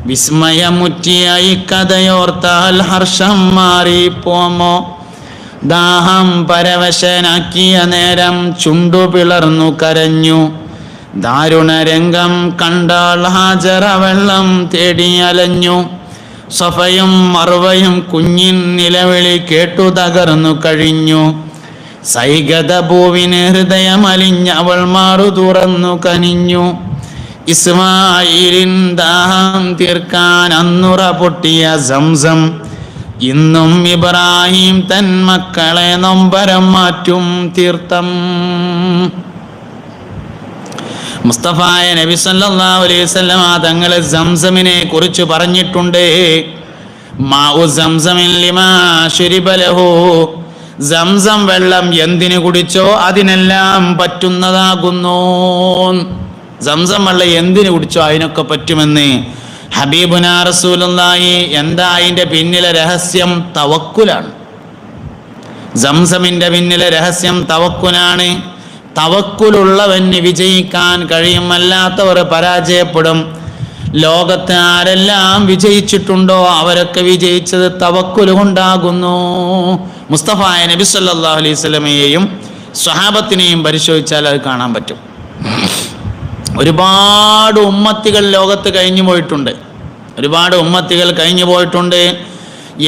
വിസ്മയമുറ്റിയായി കഥയോർത്താൽ ഹർഷം മാറിപ്പോമോ. ദാഹം പരവശനാക്കിയ നേരം ചുണ്ടു പിളർന്നു കരഞ്ഞു, ദാരുണരംഗം കണ്ടാൽ ഹാജറ വെള്ളം തേടി അലഞ്ഞു. സഫയും മർവയും കുഞ്ഞിൻ നിലവിളി കേട്ടു തകർന്നു കഴിഞ്ഞു. സൈകത ഭൂവിന് ഹൃദയമലിഞ്ഞവൾ മാറു തുറന്നു കനിഞ്ഞു. ഇസ്മായിലിൻ ദാഹം തീർക്കാൻ അന്നുറ പൊട്ടിയ സംസം, ഇന്നും ഇബ്രാഹിം തൻ മക്കളെ നൊമ്പരം മാറ്റും തീർത്ഥം. മുസ്തഫായ നബി സല്ലല്ലാഹു അലൈഹി വസല്ലം തങ്ങൾ സംസമിനെ കുറിച്ച് പറഞ്ഞിട്ടുണ്ട്, മാഉ സംസമിൻ ലിമാ ശുരിബ ലഹു, സംസം വെള്ളം എന്തിനു കുടിച്ചോ അതിനെല്ലാം പറ്റുന്നതാകുന്നു. സംസം വെള്ളം എന്തിനു കുടിച്ചോ അതിനൊക്കെ പറ്റുമെന്ന് ഹബീബുനാ റസൂലുള്ളാഹി. എന്താ അതിൻ്റെ പിന്നിലെ രഹസ്യം? തവക്കുലാണ്. സംസമിൻ്റെ പിന്നിലെ രഹസ്യം തവക്കുലാണ്. തവക്കുലുള്ളവന് വിജയിക്കാൻ കഴിയും, അല്ലാത്തവർ പരാജയപ്പെടും. ലോകത്ത് ആരെല്ലാം വിജയിച്ചിട്ടുണ്ടോ അവരൊക്കെ വിജയിച്ചത് തവക്കുൽ കൊണ്ടാകുന്നു. മുസ്തഫായ നബി സല്ലല്ലാഹു അലൈഹി വസല്ലമയെയും സ്വഹാബത്തിനെയും പരിശോധിച്ചാൽ അത് കാണാൻ പറ്റും. ഒരുപാട് ഉമ്മത്തികൾ ലോകത്ത് കഴിഞ്ഞു പോയിട്ടുണ്ട്. ഒരുപാട് ഉമ്മത്തികൾ കഴിഞ്ഞു പോയിട്ടുണ്ട്.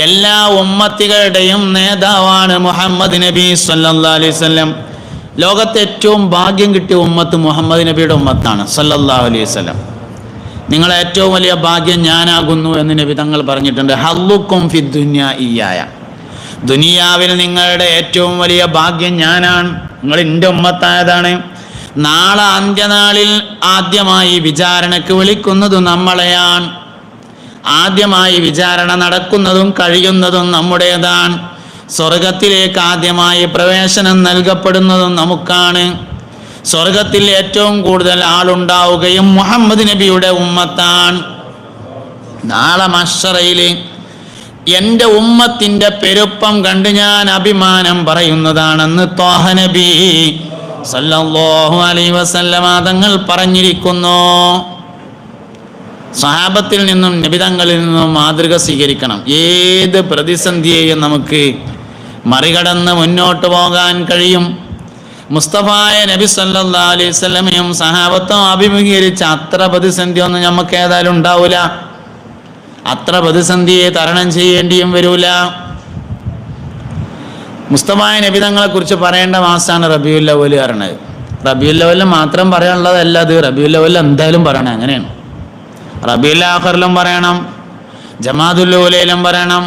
എല്ലാ ഉമ്മത്തികളുടെയും നേതാവാണ് മുഹമ്മദ് നബി സല്ലല്ലാഹു അലൈഹി വസല്ലം. ലോകത്തെ ഏറ്റവും ഭാഗ്യം കിട്ടിയ ഉമ്മത്ത് മുഹമ്മദ് നബിയുടെ ഉമ്മത്താണ് സല്ലല്ലാഹു അലൈഹി വസല്ലം. നിങ്ങളെ ഏറ്റവും വലിയ ഭാഗ്യം ഞാനാകുന്നു എന്ന് നബി തങ്ങൾ പറഞ്ഞിട്ടുണ്ട്. ഹല്ലുക്കും ഫി ദുനിയ ഇയ്യായ, ദുനിയാവിൽ നിങ്ങളുടെ ഏറ്റവും വലിയ ഭാഗ്യം ഞാനാണ്, നിങ്ങൾ എൻ്റെ ഉമ്മത്തായതാണ്. നാളെ അന്ത്യനാളിൽ ആദ്യമായി വിചാരണയ്ക്ക് വിളിക്കുന്നത് നമ്മളെയാണ്. ആദ്യമായി വിചാരണ നടക്കുന്നതും കഴിയുന്നതും നമ്മുടേതാണ്. സ്വർഗത്തിലേക്ക് ആദ്യമായി പ്രവേശനം നൽകപ്പെടുന്നതും നമുക്കാണ്. സ്വർഗത്തിൽ ഏറ്റവും കൂടുതൽ ആളുണ്ടാവുകയും മുഹമ്മദ് നബിയുടെ ഉമ്മത്താണ്. നാളെ മഹ്ശറയിൽ എൻ്റെ ഉമ്മത്തിൻ്റെ പെരുപ്പം കണ്ട് ഞാൻ അഭിമാനം പറയുന്നതാണെന്ന് ത്വാഹ നബി സല്ലല്ലാഹു അലൈഹി വസല്ലമ തങ്ങൾ പറഞ്ഞിരിക്കുന്നു. സ്വഹാബത്തിൽ നിന്നും നബിതങ്ങളിൽ നിന്നും മാതൃക സ്വീകരിക്കണം. ഏത് പ്രതിസന്ധിയെയും നമുക്ക് മറികടന്ന് മുന്നോട്ട് പോകാൻ കഴിയും. മുസ്തഫായ നബി സല്ലല്ലാഹു അലൈഹി വസല്ലമയും സഹാബത്തും അഭിമുഖീകരിച്ച അത്ര പ്രതിസന്ധി ഒന്നും നമുക്ക് ഏതായാലും ഉണ്ടാവില്ല. അത്ര പ്രതിസന്ധിയെ തരണം ചെയ്യേണ്ടിയും വരൂല. മുസ്തഫായ നബി തങ്ങളെ കുറിച്ച് പറയേണ്ട മാസമാണ് റബീഉൽ അവ്വൽ പറഞ്ഞത്. റബീഉൽ അവ്വൽ മാത്രം പറയാനുള്ളതല്ല അത്. റബീഉൽ അവ്വൽ എന്തായാലും പറയണം, അങ്ങനെയാണ്. റബീഉൽ ആഖിറിലും പറയണം, ജമാദുൽ ഊലയിലും പറയണം,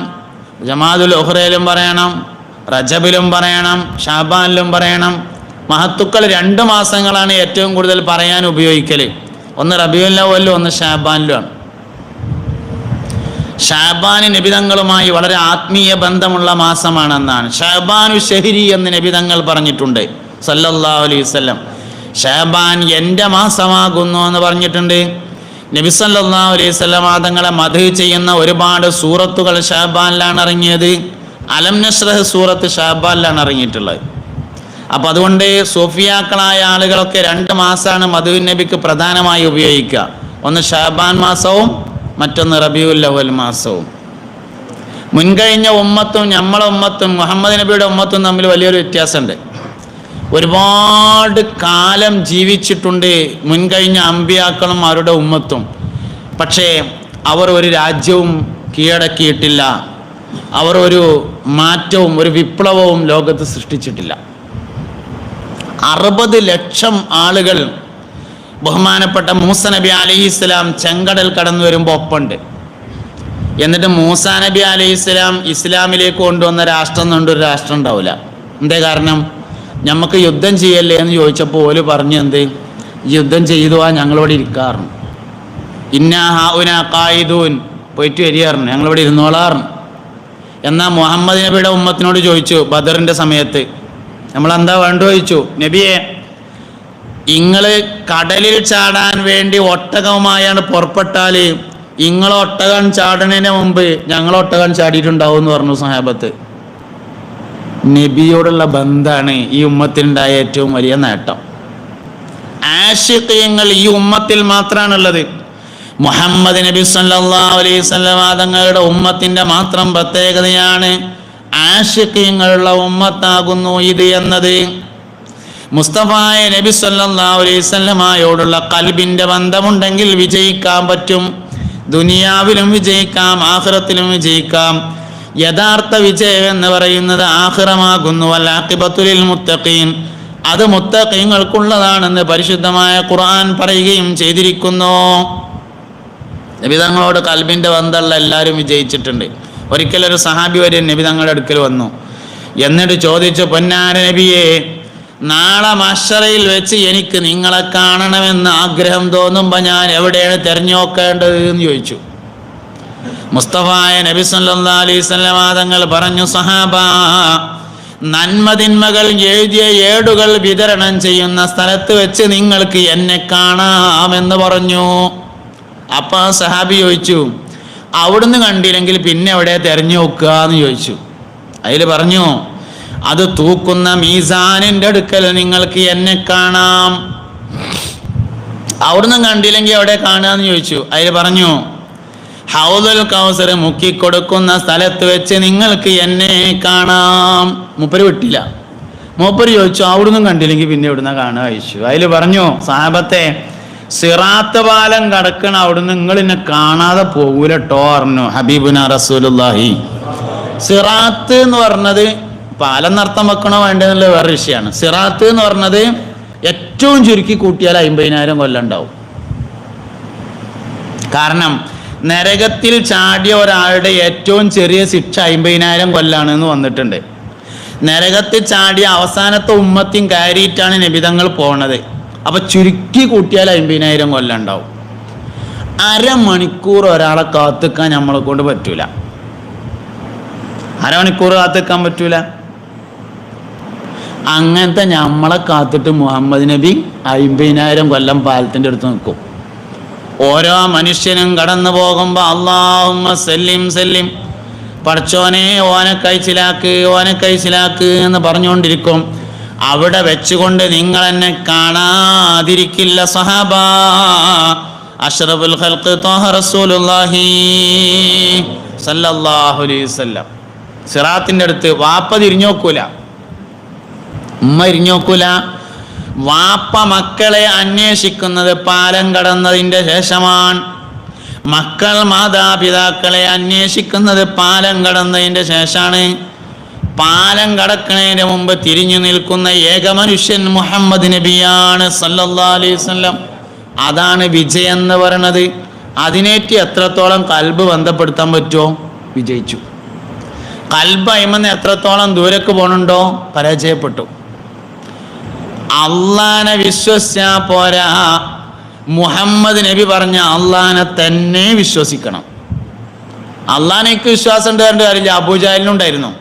ജമാദുൽ ഉഖ്റയിലും പറയണം, റജബിലും പറയണം, ഷാബാനിലും പറയണം. മഹത്തുക്കൾ 2 മാസങ്ങളാണ് ഏറ്റവും കൂടുതൽ പറയാൻ ഉപയോഗിക്കൽ. ഒന്ന് റബീഉൽ അവ്വലും ഒന്ന് ഷാബാനിലുമാണ്. ഷാബാൻ നബിതങ്ങളുമായി വളരെ ആത്മീയ ബന്ധമുള്ള മാസമാണെന്നാണ്. ഷാബാനു ഷഹരി എന്ന് നബിതങ്ങൾ പറഞ്ഞിട്ടുണ്ട് സല്ലല്ലാഹു അലൈഹി വസല്ലം. ഷാബാൻ എൻ്റെ മാസമാകുന്നു എന്ന് പറഞ്ഞിട്ടുണ്ട്. നബി സല്ലല്ലാഹു അലൈഹി വസല്ലം തങ്ങളെ മദ്ഹ് ചെയ്യുന്ന ഒരുപാട് സൂറത്തുകൾ ഷാബാനിലാണ് ഇറങ്ങിയത്. അലം നശ്റഹ് സൂറത്ത് ഷാബാനിലാണ് ഇറങ്ങിയിട്ടുള്ളത്. അപ്പം അതുകൊണ്ട് സൂഫിയാക്കളായ ആളുകളൊക്കെ 2 മാസമാണ് മദ്ഹ് നബിക്ക് പ്രധാനമായി ഉപയോഗിക്കുക. ഒന്ന് ഷാബാൻ മാസവും മറ്റൊന്ന് റബീഉൽ അവ്വൽ മാസവും. മുൻകഴിഞ്ഞ ഉമ്മത്തും നമ്മളെ ഉമ്മത്തും മുഹമ്മദ് നബിയുടെ ഉമ്മത്തും തമ്മിൽ വലിയൊരു വ്യത്യാസമുണ്ട്. ഒരുപാട് കാലം ജീവിച്ചിട്ടുണ്ട് മുൻകഴിഞ്ഞ അമ്പിയാക്കളും അവരുടെ ഉമ്മത്തും. പക്ഷേ അവർ ഒരു രാജ്യവും കീഴടക്കിയിട്ടില്ല. അവർ ഒരു മാറ്റവും ഒരു വിപ്ലവവും ലോകത്ത് സൃഷ്ടിച്ചിട്ടില്ല. 60 ലക്ഷം ആളുകൾ ബഹുമാനപ്പെട്ട മൂസ നബി അലൈഹിസ്സലാം ചെങ്കടൽ കടന്നു വരുമ്പോൾ ഒപ്പുണ്ട്. എന്നിട്ട് മൂസ നബി അലൈഹിസ്സലാം ഇസ്ലാമിലേക്ക് കൊണ്ടുവന്ന രാഷ്ട്രം കൊണ്ട് ഒരു രാഷ്ട്രം ഉണ്ടാവില്ല. എന്തേ കാരണം? നമുക്ക് യുദ്ധം ചെയ്യല്ലേ എന്ന് ചോദിച്ചപ്പോൾ ഓല് പറഞ്ഞു, എന്ത് യുദ്ധം ചെയ്തു ഞങ്ങളിവിടെ ഇരിക്കാറുണ്ട്. ഇന്നാ ഹാഉനാ ഖായിദൂൻ, പോയിട്ട് വരികയായിരുന്നു, ഞങ്ങളിവിടെ ഇരുന്നോളാറുണ്ട്. എന്നാൽ മുഹമ്മദ് നബിയുടെ ഉമ്മത്തിനോട് ചോദിച്ചു ബദറിൻ്റെ സമയത്ത്, നമ്മളെന്താ വേണ്ടു ചോദിച്ചു, നബിയെ നിങ്ങൾ കടലിൽ ചാടാൻ വേണ്ടി ഒട്ടകവുമായാണ് പുറപ്പെട്ടാൽ നിങ്ങൾ ഒട്ടകം ചാടുന്നതിന് മുമ്പ് ഞങ്ങൾ ഒട്ടകം ചാടിയിട്ടുണ്ടാവും എന്ന് പറഞ്ഞു സഹാബത്ത്. നബിയോടുള്ള ബന്ധാണ് ഈ ഉമ്മത്തിനുണ്ടായ ഏറ്റവും വലിയ നേട്ടം. ആശിഖീങ്ങൾ ഈ ഉമ്മത്തിൽ മാത്രമാണുള്ളത്. മുഹമ്മദ് നബി സല്ലല്ലാഹു അലൈഹി വസല്ലം തങ്ങളുടെ ഉമ്മത്തിൻ്റെ മാത്രം പ്രത്യേകതയാണ് ആശിഖീങ്ങളുള്ള ഉമ്മത്താകുന്നു ഇത് എന്നത്. മുസ്തഫായ നബി സല്ലല്ലാഹു അലൈഹി വസല്ലമയോടുള്ള ഖൽബിൻ്റെ ബന്ധമുണ്ടെങ്കിൽ വിജയിക്കാൻ പറ്റും. ദുനിയാവിലും വിജയിക്കാം, ആഖിറത്തിലും വിജയിക്കാം. യഥാർത്ഥ വിജയം എന്ന് പറയുന്നത് ആഖിറമാകുന്നു. വൽ ആഖിബത്തു ലിൽ മുത്തഖീൻ, അത് മുത്തഖീങ്ങൾക്കുള്ളതാണെന്ന് പരിശുദ്ധമായ ഖുർആൻ പറയുകയും ചെയ്തിരിക്കുന്നു. നബി തങ്ങളോട് ഖൽബിൻ്റെ ബന്ധമുള്ള എല്ലാവരും വിജയിച്ചിട്ടുണ്ട്. ഒരിക്കലൊരു സഹാബി വരെ നബി തങ്ങളുടെ അടുക്കൽ വന്നു. എന്നിട്ട് ചോദിച്ചു, പൊന്നാര നബിയെ, നാളെ മഹ്ശറയിൽ വെച്ച് എനിക്ക് നിങ്ങളെ കാണണമെന്ന് ആഗ്രഹം തോന്നുമ്പോൾ ഞാൻ എവിടെയാണ് തിരഞ്ഞു നോക്കേണ്ടത് എന്ന് ചോദിച്ചു. മുസ്തഫായ നബി സല്ലല്ലാഹു അലൈഹി വസല്ലം തങ്ങൾ പറഞ്ഞു, സഹാബ, നന്മതിന്മകൾ എഴുതിയ ഏടുകൾ വിതരണം ചെയ്യുന്ന സ്ഥലത്ത് വെച്ച് നിങ്ങൾക്ക് എന്നെ കാണാമെന്ന് പറഞ്ഞു. അപ്പൊ സഹാബി ചോദിച്ചു, അവിടുന്ന് കണ്ടില്ലെങ്കിൽ പിന്നെ എവിടെ തെരഞ്ഞു നോക്കുക എന്ന് ചോദിച്ചു. അതിൽ പറഞ്ഞു, അത് തൂക്കുന്ന മീസാനിന്റെ അടുക്കൽ നിങ്ങൾക്ക് എന്നെ കാണാം. അവിടുന്ന് കണ്ടില്ലെങ്കിൽ എവിടെ കാണാന്ന് ചോദിച്ചു. അതിൽ പറഞ്ഞു, ഹൗദുൽ കൗസർ മുക്കിക്കൊടുക്കുന്ന സ്ഥലത്ത് വെച്ച് നിങ്ങൾക്ക് എന്നെ കാണാം. മൂപ്പര് വിട്ടില്ല. മൂപ്പര് ചോദിച്ചു, അവിടുന്ന് കണ്ടില്ലെങ്കിൽ പിന്നെ എവിടുന്ന കാണുക ചോദിച്ചു. അതിൽ പറഞ്ഞു, സഹാബത്തെ, സിറാത്ത് പാലം കടക്കണ അവിടുന്ന് നിങ്ങൾ എന്നെ കാണാതെ പോകൂലട്ടോ പറഞ്ഞു ഹബീബുന റസൂലുള്ളാഹി. സിറാത്ത് എന്ന് പറഞ്ഞത് പാലം നർത്തം വെക്കണോ വേണ്ടെന്നുള്ള വേറെ വിഷയമാണ്. സിറാത്ത് എന്ന് പറഞ്ഞത് ഏറ്റവും ചുരുക്കി കൂട്ടിയാൽ 50,000 കൊല്ലം ഉണ്ടാവും. കാരണം നരകത്തിൽ ചാടിയ ഒരാളുടെ ഏറ്റവും ചെറിയ ശിക്ഷ 50,000 കൊല്ലാണ് എന്ന് വന്നിട്ടുണ്ട്. നരകത്തിൽ ചാടിയ അവസാനത്തെ ഉമ്മത്തിയും കയറിയിട്ടാണ് നബിതങ്ങൾ പോണത്. അപ്പൊ ചുരുക്കി കൂട്ടിയാൽ 50,000 കൊല്ലം ഉണ്ടാവും. അരമണിക്കൂർ ഒരാളെ കാത്തിക്കാൻ നമ്മളെ കൊണ്ട് പറ്റൂല. അരമണിക്കൂർ കാത്തിക്കാൻ പറ്റൂല. അങ്ങനത്തെ നമ്മളെ കാത്തിട്ട് മുഹമ്മദ് നബി 50,000 കൊല്ലം പാലത്തിൻ്റെ അടുത്ത് നിൽക്കും. ഓരോ മനുഷ്യനും കടന്നു പോകുമ്പോൾ അല്ലാഹുമ്മ സല്ലിം സല്ലിം, പടച്ചോനെ ഓനെ കഴിച്ചിലാക്ക് എന്ന് പറഞ്ഞുകൊണ്ടിരിക്കും. അവിടെ വെച്ചുകൊണ്ട് നിങ്ങൾ എന്നെ കാണാതിരിക്കില്ല സഹാബ. അഷ്റഫുൽ ഖൽഖ് ത്വാഹ റസൂലുള്ളാഹി സല്ലല്ലാഹു അലൈഹി വസല്ലം സിറാത്തിന്റെ അടുത്ത് വാപ്പ തിരിഞ്ഞു നോക്കൂല, ഉമ്മ തിരിഞ്ഞു നോക്കൂല. വാപ്പ മക്കളെ അന്വേഷിക്കുന്നത് പാലം കടന്നതിൻ്റെ ശേഷമാണ്. മക്കൾ മാതാപിതാക്കളെ അന്വേഷിക്കുന്നത് പാലം കടന്നതിൻ്റെ ശേഷമാണ്. പാലം കടക്കുന്നതിന് മുമ്പ് തിരിഞ്ഞു നിൽക്കുന്ന ഏക മനുഷ്യൻ മുഹമ്മദ് നബിയാണ് സല്ലല്ലാഹു അലൈഹി വസല്ലം. അതാണ് വിജയം എന്ന് പറയുന്നത്. അതിനേറ്റ് എത്രത്തോളം കൽബ് ബന്ധപ്പെടുത്താൻ പറ്റുമോ വിജയിച്ചു. കൽബ് അയിമന്ന് എത്രത്തോളം ദൂരക്ക് പോകണുണ്ടോ പരാജയപ്പെട്ടു. അള്ളാനെ വിശ്വസിച്ചാ പോരാ, മുഹമ്മദ് നബി പറഞ്ഞ അള്ളാനെ തന്നെ വിശ്വസിക്കണം. അള്ളാനേക്ക് വിശ്വാസം ഉണ്ടായിട്ട് കാര്യമില്ല. അബൂജാലിനുണ്ടായിരുന്നു.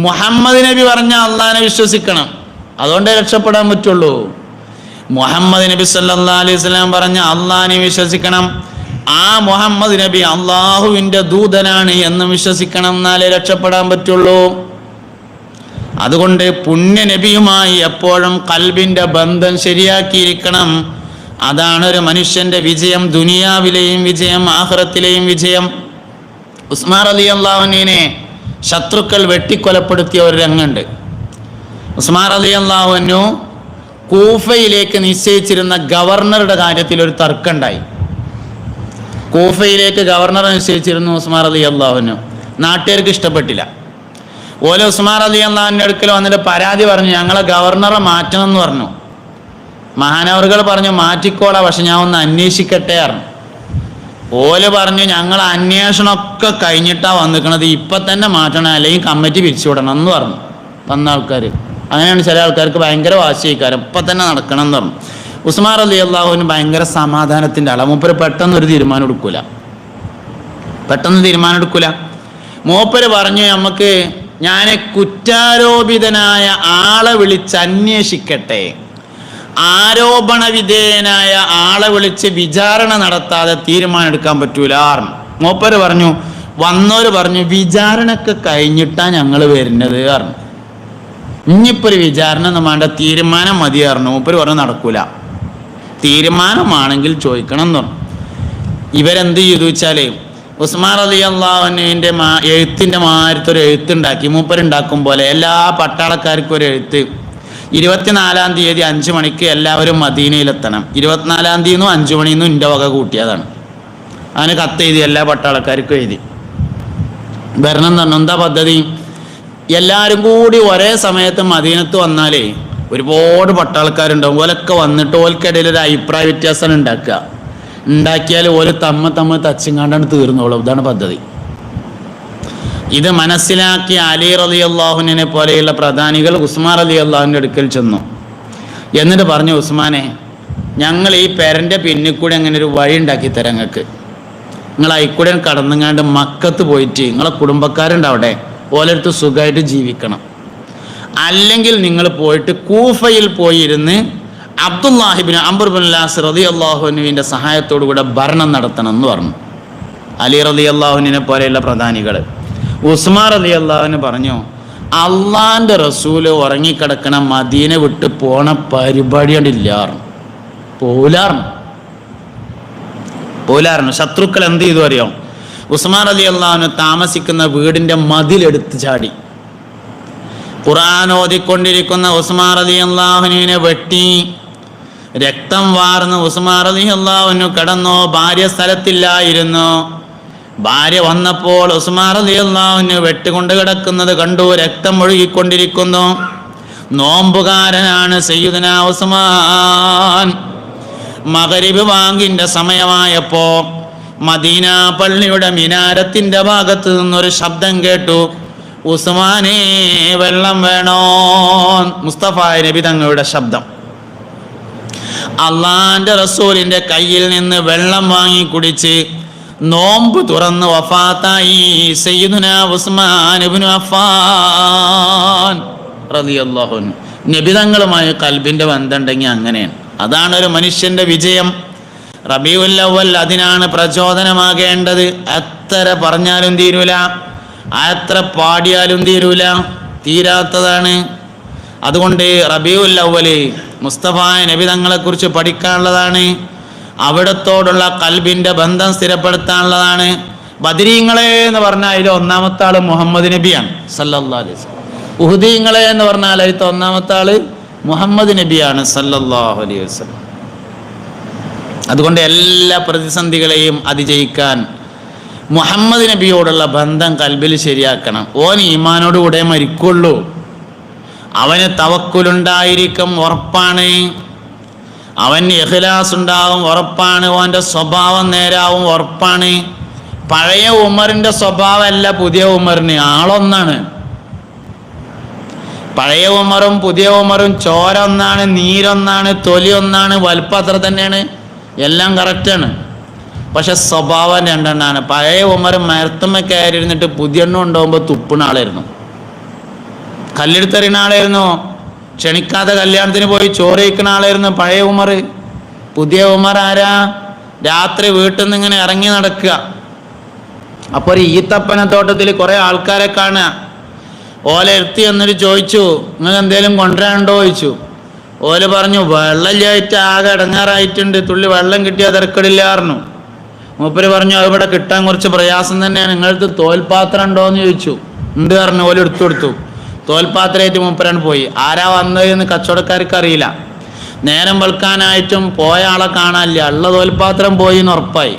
മുഹമ്മദ് നബി പറഞ്ഞ അള്ളാനെ വിശ്വസിക്കണം. അതുകൊണ്ടേ രക്ഷപ്പെടാൻ പറ്റുള്ളൂ. മുഹമ്മദ് നബി സല്ലല്ലാഹു അലൈഹി വസല്ലം പറഞ്ഞ അള്ളാനെ വിശ്വസിക്കണം. ആ മുഹമ്മദ് നബി അള്ളാഹുവിൻ്റെ ദൂതനാണ് എന്ന് വിശ്വസിക്കണം. എന്നാലേ രക്ഷപ്പെടാൻ പറ്റുള്ളൂ. അതുകൊണ്ട് പുണ്യ നബിയുമായി എപ്പോഴും കൽബിൻ്റെ ബന്ധം ശരിയാക്കിയിരിക്കണം. അതാണ് ഒരു മനുഷ്യൻ്റെ വിജയം. ദുനിയാവിലെയും വിജയം, ആഖിറത്തിലെയും വിജയം. ഉസ്മാൻ റളിയല്ലാഹു അൻഹുവിനെ ശത്രുക്കൾ വെട്ടിക്കൊലപ്പെടുത്തിയ ഒരു രംഗമുണ്ട്. ഉസ്മാൻ റളിയല്ലാഹു അൻഹു കൂഫയിലേക്ക് നിശ്ചയിച്ചിരുന്ന ഗവർണറുടെ കാര്യത്തിൽ ഒരു തർക്കമുണ്ടായി. കൂഫയിലേക്ക് ഗവർണറെ നിശ്ചയിച്ചിരുന്നു ഉസ്മാൻ റളിയല്ലാഹു അൻഹു. നാട്ടുകാർക്ക് ഇഷ്ടപ്പെട്ടില്ല. ഓല ഉസ്മാൻ റളിയല്ലാഹു അൻഹുവിന്റെ അടുക്കൽ വന്നിട്ട് പരാതി പറഞ്ഞു, ഞങ്ങളെ ഗവർണറെ മാറ്റണം എന്ന് പറഞ്ഞു. മഹാനവറുകൾ പറഞ്ഞു, മാറ്റിക്കോളാം, പക്ഷെ ഞാൻ ഒന്ന് അന്വേഷിക്കട്ടെ പറഞ്ഞു. ഓല് പറഞ്ഞു, ഞങ്ങൾ അന്വേഷണമൊക്കെ കഴിഞ്ഞിട്ടാണ് വന്നിക്കണത്, ഇപ്പം തന്നെ മാറ്റണം, അല്ലെങ്കിൽ കമ്മിറ്റി പിരിച്ചുവിടണം എന്ന് പറഞ്ഞു. വന്ന ആൾക്കാർ അങ്ങനെയാണ്. ചില ആൾക്കാർക്ക് ഭയങ്കര വാശിക്കാരം, ഇപ്പം തന്നെ നടക്കണം എന്ന് പറഞ്ഞു. ഉസ്മാൻ റളിയല്ലാഹു അൻഹു ഭയങ്കര സമാധാനത്തിൻ്റെ ആളാണ്. മൂപ്പര് പെട്ടെന്നൊരു തീരുമാനം എടുക്കൂല. മൂപ്പര് പറഞ്ഞു, നമുക്ക് ഞാൻ കുറ്റാരോപിതനായ ആളെ വിളിച്ച് അന്വേഷിക്കട്ടെ, ആരോപണ വിധേയനായ ആളെ വിളിച്ച് വിചാരണ നടത്താതെ തീരുമാനം എടുക്കാൻ പറ്റൂല. മൂപ്പര് പറഞ്ഞു, വന്നോര് പറഞ്ഞു, വിചാരണക്ക് കഴിഞ്ഞിട്ടാണ് ഞങ്ങൾ വരുന്നത് പറഞ്ഞു. ഇനിയിപ്പോൾ ഒരു വിചാരണ ഒന്നും വേണ്ട, തീരുമാനം മതി പറഞ്ഞു. മൂപ്പര് പറഞ്ഞു, നടക്കൂല, തീരുമാനമാണെങ്കിൽ ചോദിക്കണം എന്ന് പറഞ്ഞു. ഇവരെന്ത് ചെയ്തു വെച്ചാൽ ഉസ്മാൻ റളിയല്ലാഹു അൻഹുവിൻ്റെ എഴുത്തിൻ്റെ മാരത്തൊരു എഴുത്തുണ്ടാക്കി. മൂപ്പരുണ്ടാക്കും പോലെ എല്ലാ പട്ടാളക്കാർക്കും ഒരു എഴുത്ത്. 24-ാം തീയതി 5 മണിക്ക് എല്ലാവരും മദീനയിലെത്തണം. 24-ാം തീയതി 5 മണിന്ന് എൻ്റെ വക കൂട്ടിയതാണ്. അതിന് കത്ത് എഴുതി, എല്ലാ പട്ടാളക്കാർക്കും എഴുതി വരണം എന്ന് പറഞ്ഞു. എന്താ പദ്ധതി? എല്ലാവരും കൂടി ഒരേ സമയത്ത് മദീനത്ത് വന്നാലേ ഒരുപാട് പട്ടാളക്കാരുണ്ടാവും. ഓലൊക്കെ വന്നിട്ട് ഓൽക്കിടയിൽ ഒരു അഭിപ്രായ വ്യത്യാസം ഉണ്ടാക്കിയാൽ ഓല് തമ്മ തച്ചിങ്ങാണ്ടാണ് തീർന്നോളും. ഇതാണ് പദ്ധതി. ഇത് മനസ്സിലാക്കിയ അലി റളിയല്ലാഹുവിനെ പോലെയുള്ള പ്രധാനികൾ ഉസ്മാൻ റളിയല്ലാഹുവിൻ്റെ അടുക്കൽ ചെന്നു. എന്നിട്ട് പറഞ്ഞു, ഉസ്മാനെ, ഞങ്ങൾ ഈ പെരൻ്റെ പിന്നിൽ കൂടെ അങ്ങനെ ഒരു വഴി ഉണ്ടാക്കി തരാം നിങ്ങൾക്ക്. നിങ്ങൾ അയിക്കൂടെ കടന്നുങ്ങാണ്ട് മക്കത്ത് പോയിട്ട് നിങ്ങളെ കുടുംബക്കാരുണ്ട് അവിടെ, ഓരോരുത്തർ സുഖമായിട്ട് ജീവിക്കണം. അല്ലെങ്കിൽ നിങ്ങൾ പോയിട്ട് കൂഫയിൽ പോയിരുന്ന് അബ്ദുല്ലാഹിബിൻ അംർ ബിൻ അൽ-ആസ് റളിയല്ലാഹു അൻഹുവിൻ്റെ സഹായത്തോടു കൂടെ ഭരണം നടത്തണം എന്ന് പറഞ്ഞു അലി റളിയല്ലാഹുവിനെ പോലെയുള്ള പ്രധാനികൾ. ഉസ്മാൻ റളിയല്ലാഹു പറഞ്ഞു, അള്ളാൻ്റെ റസൂല് ഉറങ്ങിക്കിടക്കണ മദീന വിട്ട് പോണ പരിപാടി കണ്ടില്ലാറും പോലാറുണ്ട്. ശത്രുക്കൾ എന്ത് ചെയ്തു അറിയോ? ഉസ്മാൻ റളിയല്ലാഹു താമസിക്കുന്ന വീടിൻ്റെ മതിലെടുത്ത് ചാടി. ഖുർആൻ ഓതിക്കൊണ്ടിരിക്കുന്ന ഉസ്മാൻ റളിയല്ലാഹുവിനെ വെട്ടി. രക്തം വാർന്ന് ഉസ്മാൻ റളിയല്ലാഹു കിടന്നു. ഭാര്യ സ്ഥലത്തില്ലായിരുന്നു. ഭാര്യ വന്നപ്പോൾ ഉസ്മാൻ റളിയല്ലാഹു വെട്ടുകൊണ്ട് കിടക്കുന്നത് കണ്ടു. രക്തം ഒഴുകിക്കൊണ്ടിരിക്കുന്നു. നോമ്പുകാരനാണ് സയ്യിദുനാ ഉസ്മാൻ. മഗ്രിബ് ബാങ്കിന്റെ സമയമായപ്പോ മദീന പള്ളിയുടെ മിനാരത്തിന്റെ ഭാഗത്ത് നിന്നൊരു ശബ്ദം കേട്ടു, ഉസ്മാനേ വെള്ളം വേണോ? മുസ്തഫ നബി തങ്ങളുടെ ശബ്ദം. അള്ളാന്റെ റസൂലിന്റെ കയ്യിൽ നിന്ന് വെള്ളം വാങ്ങി കുടിച്ച് നോമ്പ് തുറന്ന് വഫാത്തായി സയ്യിദുനാ ഉസ്മാൻ ഇബ്നു അഫ്ഫാൻ റളിയല്ലാഹു അൻഹു. നബി തങ്ങളുമായി കൽബിന്റെ ബന്ധമുണ്ടെങ്കിൽ അങ്ങനെയാണ്. അതാണ് ഒരു മനുഷ്യന്റെ വിജയം. റബീഉൽ അവ്വൽ അതിനാണ് പ്രചോദനമാകേണ്ടത്. എത്ര പറഞ്ഞാലും തീരൂല, എത്ര പാടിയാലും തീരൂല, തീരാത്തതാണ്. അതുകൊണ്ട് റബീഉൽ അവ്വൽ മുസ്തഫ നബി തങ്ങളെക്കുറിച്ച് പഠിക്കാനുള്ളതാണ്. അവിടത്തോടുള്ള കൽബിന്റെ ബന്ധം സ്ഥിരപ്പെടുത്താനുള്ളതാണ്. ബദരീങ്ങളെ എന്ന് പറഞ്ഞാൽ അതിൽ ഒന്നാമത്തെ ആള് മുഹമ്മദ് നബിയാണ് സല്ലല്ലാഹു അലൈഹി വസല്ലം. ഉഹുദീങ്ങളെ എന്ന് പറഞ്ഞാൽ അതിലത്തെ ഒന്നാമത്തെ ആള് മുഹമ്മദ് നബിയാണ് സല്ലല്ലാഹു അലൈഹി വസല്ലം. അതുകൊണ്ട് എല്ലാ പ്രതിസന്ധികളെയും അതിജയിക്കാൻ മുഹമ്മദ് നബിയോടുള്ള ബന്ധം കൽബിൽ ശരിയാക്കണം. ഓൻ ഈമാനോടുകൂടെ മരിക്കുള്ളൂ. അവന് തവക്കുലുണ്ടായിരിക്കും, ഉറപ്പാണ്. അവന് ഇഖ്ലാസ് ഉണ്ടാവും, ഉറപ്പാണ്. ഓൻ്റെ സ്വഭാവം നേരാവും, ഉറപ്പാണ്. പഴയ ഉമറിൻ്റെ സ്വഭാവമല്ല പുതിയ ഉമറിന്, ആളൊന്നാണ്. പഴയ ഉമറും പുതിയ ഉമറും ചോര ഒന്നാണ്, നീരൊന്നാണ്, തൊലി ഒന്നാണ്, വലുപ്പം അത്ര തന്നെയാണ്, എല്ലാം കറക്റ്റാണ്. പക്ഷെ സ്വഭാവം രണ്ടെണ്ണാണ്. പഴയ ഉമർ മരത്തുമ്മ കയറിയിരുന്നിട്ട് പുതിയ എണ്ണം ഉണ്ടാകുമ്പോൾ തുപ്പുന്ന ആളായിരുന്നു, കല്ലെടുത്തെറിയുന്ന ആളായിരുന്നു, ക്ഷണിക്കാതെ കല്യാണത്തിന് പോയി ചോറ് കഴിക്കുന്ന ആളായിരുന്നു പഴയ ഉമർ. പുതിയ ഉമർ ആരാ? രാത്രി വീട്ടിൽ നിന്ന് ഇങ്ങനെ ഇറങ്ങി നടക്കുക. അപ്പോൾ ഒരു ഈത്തപ്പനത്തോട്ടത്തിൽ കുറേ ആൾക്കാരെ കാണുക. ഓല എടുത്തി എന്നിട്ട് ചോദിച്ചു, നിങ്ങൾ എന്തേലും കൊണ്ടുവരാനുണ്ടോ ചോദിച്ചു. ഓല പറഞ്ഞു, വെള്ളമില്ലായിട്ട് ആകെ ഇടങ്ങാറായിട്ടുണ്ട്, തുള്ളി വെള്ളം കിട്ടിയാൽ തിരക്കടില്ല പറഞ്ഞു. മൂപ്പര് പറഞ്ഞു, ഇവിടെ കിട്ടാൻ കുറച്ച് പ്രയാസം തന്നെയാണ്, നിങ്ങളടുത്ത് തോൽപാത്രം ഉണ്ടോ എന്ന് ചോദിച്ചു. ഉണ്ട് പറഞ്ഞു. ഓല എടുത്തു കൊടുത്തു. തോൽപാത്രമായിട്ട് മൂപ്പരാണ് പോയി. ആരാ വന്നത് എന്ന് കച്ചവടക്കാർക്ക് അറിയില്ല. നേരം വെളുക്കാനായിട്ടും പോയ ആളെ കാണാനില്ല. ഉള്ള തോൽപാത്രം പോയി എന്ന് ഉറപ്പായി.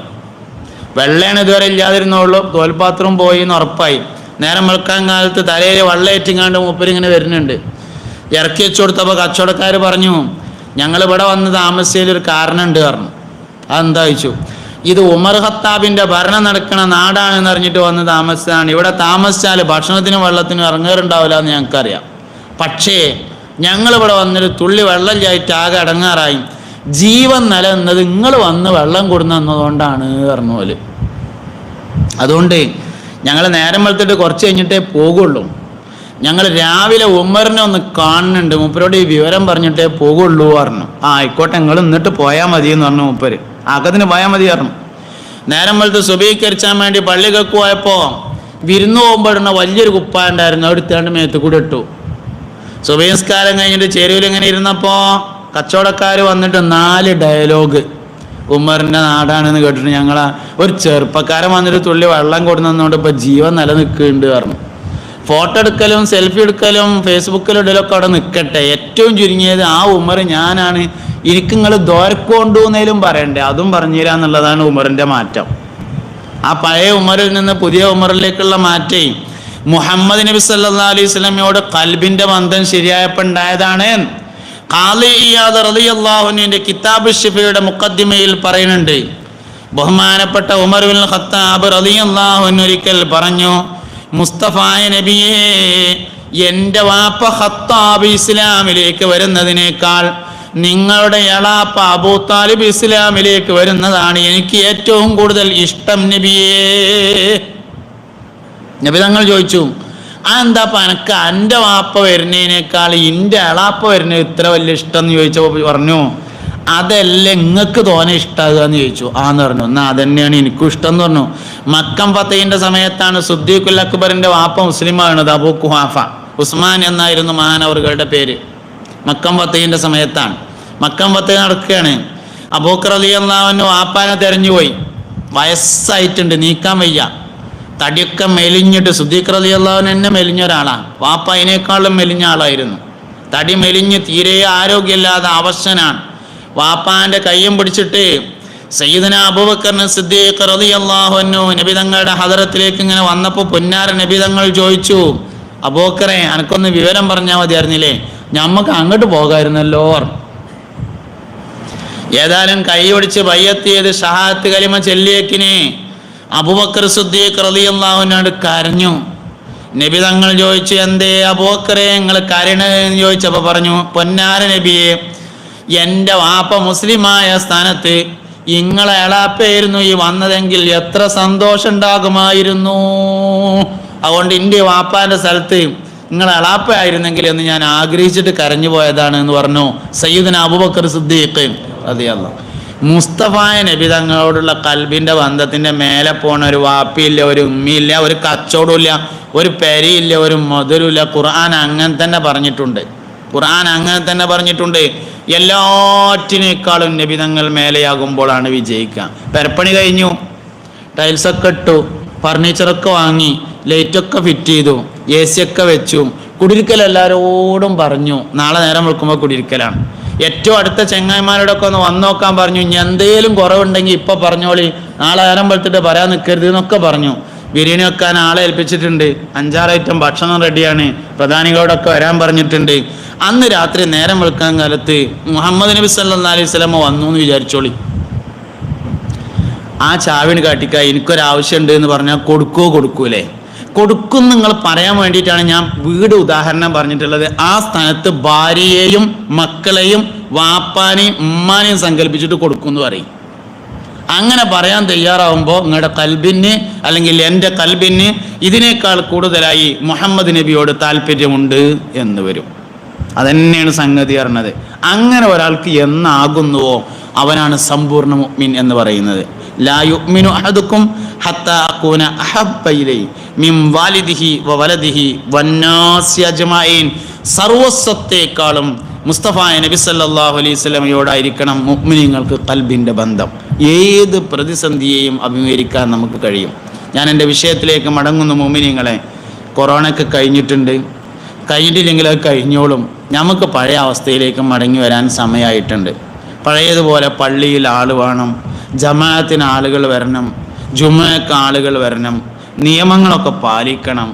വെള്ളയാണ് ഇതുവരെ ഇല്ലാതിരുന്നുള്ളൂ, തോൽപാത്രം പോയി എന്ന് ഉറപ്പായി. നേരം വെളുക്കാൻ കാലത്ത് തലയിൽ വെള്ളയേറ്റിങ്ങാണ്ട് മൂപ്പരിങ്ങനെ വരുന്നുണ്ട്. ഇറക്കി വെച്ചു കൊടുത്തപ്പോൾ കച്ചവടക്കാർ പറഞ്ഞു, ഞങ്ങളിവിടെ വന്ന് താമസിച്ചതിലൊരു കാരണമുണ്ട് പറഞ്ഞു. അതെന്താ ചോദിച്ചു. ഇത് ഉമർ ഖത്താബിൻ്റെ ഭരണം നടക്കുന്ന നാടാണെന്ന് അറിഞ്ഞിട്ട് വന്ന് താമസിച്ചതാണ്. ഇവിടെ താമസിച്ചാൽ ഭക്ഷണത്തിനും വെള്ളത്തിനും ഇറങ്ങാറുണ്ടാവില്ല എന്ന് ഞങ്ങൾക്കറിയാം. പക്ഷേ ഞങ്ങളിവിടെ വന്നൊരു തുള്ളി വെള്ളം ചായിട്ട് ആകെ അടങ്ങാറായി. ജീവൻ നിലനിന്നത് നിങ്ങൾ വന്ന് വെള്ളം കൊടുന്നു തന്നതുകൊണ്ടാണ് പറഞ്ഞു പോലെ. അതുകൊണ്ട് ഞങ്ങൾ നേരം വെളുത്തിട്ട് കുറച്ച് കഴിഞ്ഞിട്ടേ പോകുള്ളൂ. ഞങ്ങൾ രാവിലെ ഉമറിനെ ഒന്ന് കാണുന്നുണ്ട്, മൂപ്പരോട് ഈ വിവരം പറഞ്ഞിട്ടേ പോകുള്ളൂ പറഞ്ഞു. ആയിക്കോട്ടെ, നിങ്ങൾ എന്നിട്ട് പോയാൽ മതി എന്ന് പറഞ്ഞു മൂപ്പര്. ആക്കത്തിന് പോയാൽ മതി പറഞ്ഞു. നേരം വെളുത്ത് സുബഹിക്കരിച്ചാൻ വേണ്ടി പള്ളികൾക്ക് പോയപ്പോൾ വിരുന്ന് പോകുമ്പോഴുന്ന വലിയൊരു കുപ്പായ ഉണ്ടായിരുന്നു, എടുത്താണ്ട് മേത്ത് കൂടെ ഇട്ടു. സുബഹിസ്കാരം കഴിഞ്ഞിട്ട് ചെരുവിൽ ഇങ്ങനെ ഇരുന്നപ്പോൾ കച്ചവടക്കാർ വന്നിട്ട് 4 ഡയലോഗ്. ഉമറിൻ്റെ നാടാണെന്ന് കേട്ടിട്ട് ഞങ്ങളാ ഒരു ചെറുപ്പക്കാരൻ വന്നിട്ട് തുള്ളി വെള്ളം കൊടുന്നതുകൊണ്ട് ഇപ്പോൾ ജീവൻ നിലനിൽക്കുന്നുണ്ട് പറഞ്ഞു. ഫോട്ടോ എടുക്കലും സെൽഫി എടുക്കലും ഫേസ്ബുക്കിലിടലൊക്കെ അവിടെ നിൽക്കട്ടെ, ഏറ്റവും ചുരുങ്ങിയത് ആ ഉമർ ഞാനാണ്, എനിക്ക് നിങ്ങൾ ദോരക്കൊണ്ടുവന്നേലും പറയണ്ടേ, അതും പറഞ്ഞുതരാന്നുള്ളതാണ് ഉമറിൻ്റെ മാറ്റം. ആ പഴയ ഉമറിൽ നിന്ന് പുതിയ ഉമറിലേക്കുള്ള മാറ്റേ മുഹമ്മദ് നബി സല്ലല്ലാഹു അലൈഹി വസല്ലമയോട് ഖൽബിന്റെ ബന്ധം ശരിയായപ്പോൾ ഉണ്ടായതാണ്. ഖാളി ഇയാദ് റളിയല്ലാഹു അൻഹുവിന്റെ കിതാബ് ശിഫയുടെ മുഖദ്ദിമയിൽ പറയുന്നുണ്ട്, ബഹുമാനപ്പെട്ട ഉമർ ഇബ്നുൽ ഖത്താബ് റളിയല്ലാഹു അൻഹു ഒരിക്കൽ പറഞ്ഞു, മുസ്തഫായ നബിയേ, എൻ്റെ വാപ്പ ഖത്താബ് ഇസ്ലാമിലേക്ക് വരുന്നതിനേക്കാൾ നിങ്ങളുടെ എളാപ്പ അബൂ താലിബ് ഇസ്ലാമിലേക്ക് വരുന്നതാണ് എനിക്ക് ഏറ്റവും കൂടുതൽ ഇഷ്ടം നബിയേ. നബി തങ്ങൾ ചോദിച്ചു, എന്താ എനക്ക് എൻ്റെ വാപ്പ വരുന്നതിനേക്കാൾ എൻ്റെ എളാപ്പ വരുന്നത് ഇത്ര വലിയ ഇഷ്ടം എന്ന് ചോദിച്ചപ്പോൾ പറഞ്ഞു, അതല്ല നിങ്ങൾക്ക് തോനെ ഇഷ്ടമാകുക എന്ന് ചോദിച്ചു. ആന്ന് പറഞ്ഞു. എന്നാൽ അതന്നെയാണ് എനിക്കും ഇഷ്ടം എന്ന് പറഞ്ഞു. മക്കം ഫതഹിന്റെ സമയത്താണ് സിദ്ദീഖുൽ അക്ബറിന്റെ വാപ്പ മുസ്ലിമാകുന്നത്. അബൂ ഖുഹാഫ ഉസ്മാൻ എന്നായിരുന്നു മഹാനവറുകളുടെ പേര്. മക്കം ഫതഹിന്റെ സമയത്താണ്. മക്കം ഫതഹ് നടക്കുകയാണ്. അബൂബക്കർ റളിയല്ലാഹു അൻഹു വാപ്പാനെ തെരഞ്ഞുപോയി. വയസ്സായിട്ടുണ്ട്, നീക്കാൻ വയ്യ, തടിയൊക്കെ മെലിഞ്ഞിട്ട്. സിദ്ദീഖ് റളിയല്ലാഹു അൻഹു തന്നെ മെലിഞ്ഞ ഒരാളാണ്. വാപ്പ അതിനേക്കാളും മെലിഞ്ഞ ആളായിരുന്നു. തടി മെലിഞ്ഞ് തീരെ ആരോഗ്യമില്ലാതെ അവശനാണ്. വാപ്പാന്റെ കയ്യും പിടിച്ചിട്ട് സയ്യിദുനാ അബൂബക്കർ സിദ്ദീഖ് റളിയല്ലാഹു അൻഹു നബി തങ്ങളുടെ ഹദറത്തിലേക്ക് ഇങ്ങനെ വന്നപ്പോൾ പൊന്നാര നബി തങ്ങൾ ചോദിച്ചു, അബൂബക്കറെ അനക്കൊന്ന് വിവരം പറഞ്ഞാൽ മതിയായിരുന്നില്ലേ, ഞമ്മക്ക് അങ്ങോട്ട് പോകായിരുന്നല്ലോ. ഏതായാലും കൈ പിടിച്ച് ബയ്യത്ത് ചെയ്ത് ഷഹാദത്ത് കലിമ ചൊല്ലിയേക്കിനെ അബൂബക്കർ സിദ്ദീഖ് റളിയല്ലാഹു അൻഹു കരഞ്ഞു. നബി തങ്ങൾ ചോദിച്ചു, എന്തേ അബൂബക്കറെ നിങ്ങൾ കരയണെന്ന് ചോദിച്ചപ്പോൾ പറഞ്ഞു, പൊന്നാര നബിയെ, എൻ്റെ വാപ്പ മുസ്ലിമായ സ്ഥാനത്ത് ഇങ്ങളെ എളാപ്പയായിരുന്നു ഈ വന്നതെങ്കിൽ എത്ര സന്തോഷം ഉണ്ടാകുമായിരുന്നു. അതുകൊണ്ട് എൻ്റെ വാപ്പാൻ്റെ സ്ഥലത്ത് നിങ്ങളെ എളാപ്പയായിരുന്നെങ്കിൽ എന്ന് ഞാൻ ആഗ്രഹിച്ചിട്ട് കരഞ്ഞു പോയതാണ് എന്ന് പറഞ്ഞു സയ്യിദുനാ അബൂബക്കർ സിദ്ദീഖ് റളിയല്ലാഹു. മുസ്തഫായ നബി തങ്ങളോടുള്ള കൽബിൻ്റെ ബന്ധത്തിൻ്റെ മേലെ പോണ ഒരു വാപ്പിയില്ല, ഒരു ഉമ്മിയില്ല, ഒരു കച്ചവടമില്ല, ഒരു പെരയില്ല, ഒരു മധുരമില്ല. ഖുർആൻ അങ്ങനെ തന്നെ പറഞ്ഞിട്ടുണ്ട്. ഖുർആൻ അങ്ങനെ തന്നെ പറഞ്ഞിട്ടുണ്ട്. എല്ലാറ്റിനേക്കാളും നബി തങ്ങൾ മേലെയാകുമ്പോഴാണ് വിജയിക്കുക. പെരപ്പണി കഴിഞ്ഞു, ടൈൽസൊക്കെ ഇട്ടു, ഫർണിച്ചറൊക്കെ വാങ്ങി, ലൈറ്റൊക്കെ ഫിറ്റ് ചെയ്തു, AC ഒക്കെ വെച്ചു. കുടിരിക്കൽ എല്ലാവരോടും പറഞ്ഞു, നാളെ നേരം വെക്കുമ്പോൾ കുടിരിക്കലാണ്. ഏറ്റവും അടുത്ത ചെങ്ങായിമാരോടൊക്കെ ഒന്ന് വന്നു നോക്കാൻ പറഞ്ഞു. ഇനി എന്തേലും കുറവുണ്ടെങ്കിൽ ഇപ്പം പറഞ്ഞോളി, നാളെ നേരം വെളുത്തിട്ട് പറയാൻ നിൽക്കരുത് എന്നൊക്കെ പറഞ്ഞു. ബിരിയാണി വെക്കാൻ ആളെ ഏൽപ്പിച്ചിട്ടുണ്ട്. 5-6 ഐറ്റം ഭക്ഷണം റെഡിയാണ്. പ്രധാനികളോടൊക്കെ വരാൻ പറഞ്ഞിട്ടുണ്ട്. അന്ന് രാത്രി നേരം വെളുക്കാൻ കാലത്ത് മുഹമ്മദ് നബി സല്ലല്ലാഹു അലൈഹി വസല്ലം വന്നു എന്ന് വിചാരിച്ചോളി. ആ ചാവിന് കാട്ടിക്ക എനിക്കൊരാവശ്യമുണ്ട് എന്ന് പറഞ്ഞാൽ കൊടുക്കൂലേ? കൊടുക്കും നിങ്ങൾ പറയാൻ വേണ്ടിയിട്ടാണ് ഞാൻ വീട് ഉദാഹരണം പറഞ്ഞിട്ടുള്ളത്. ആ സ്ഥാനത്ത് ഭാര്യയെയും മക്കളെയും വാപ്പാനെയും ഉമ്മാനെയും സങ്കല്പിച്ചിട്ട് കൊടുക്കും എന്ന് പറയും. അങ്ങനെ പറയാൻ തയ്യാറാവുമ്പോൾ നിങ്ങളുടെ കൽബിന് അല്ലെങ്കിൽ എൻ്റെ കൽബിന് ഇതിനേക്കാൾ കൂടുതലായി മുഹമ്മദ് നബിയോട് താല്പര്യമുണ്ട് എന്ന് വരും. അതന്നെയാണ് സംഗതി പറഞ്ഞത്. അങ്ങനെ ഒരാൾക്ക് എന്നാകുന്നുവോ അവനാണ് സമ്പൂർണ്ണ മുഅ്മിൻ എന്ന് പറയുന്നത്. ലാ യുഅ്മിനു അഹദുക്കും ഹത്താ അകൂന അഹബ്ബ ഇലൈഹി മിൻ വാലിദിഹി വവലദിഹി വന്നാസി അജ്മഈൻ. സർവസ്വത്തേക്കാളും മുസ്തഫായ നബി സല്ലല്ലാഹു അലൈഹി വസല്ലമയോടായിരിക്കണം മുഅ്മിനീങ്ങൾക്ക് കൽബിൻ്റെ ബന്ധം. ഏത് പ്രതിസന്ധിയെയും അഭിമുഖീകരിക്കാൻ നമുക്ക് കഴിയും. ഞാൻ എൻ്റെ വിഷയത്തിലേക്ക് മടങ്ങുന്നു. മുഅ്മിനീങ്ങളെ, കൊറോണയൊക്കെ കഴിഞ്ഞിട്ടില്ലെങ്കിൽ അത് കഴിഞ്ഞോളും. നമുക്ക് പഴയ അവസ്ഥയിലേക്ക് മടങ്ങി വരാൻ സമയമായിട്ടുണ്ട്. പഴയതുപോലെ പള്ളിയിൽ ആൾ വേണം, ജമാഅത്തിന് ആളുകൾ വരണം, ജുമുഅക്ക് ആളുകൾ വരണം, നിയമങ്ങളൊക്കെ പാലിക്കണം.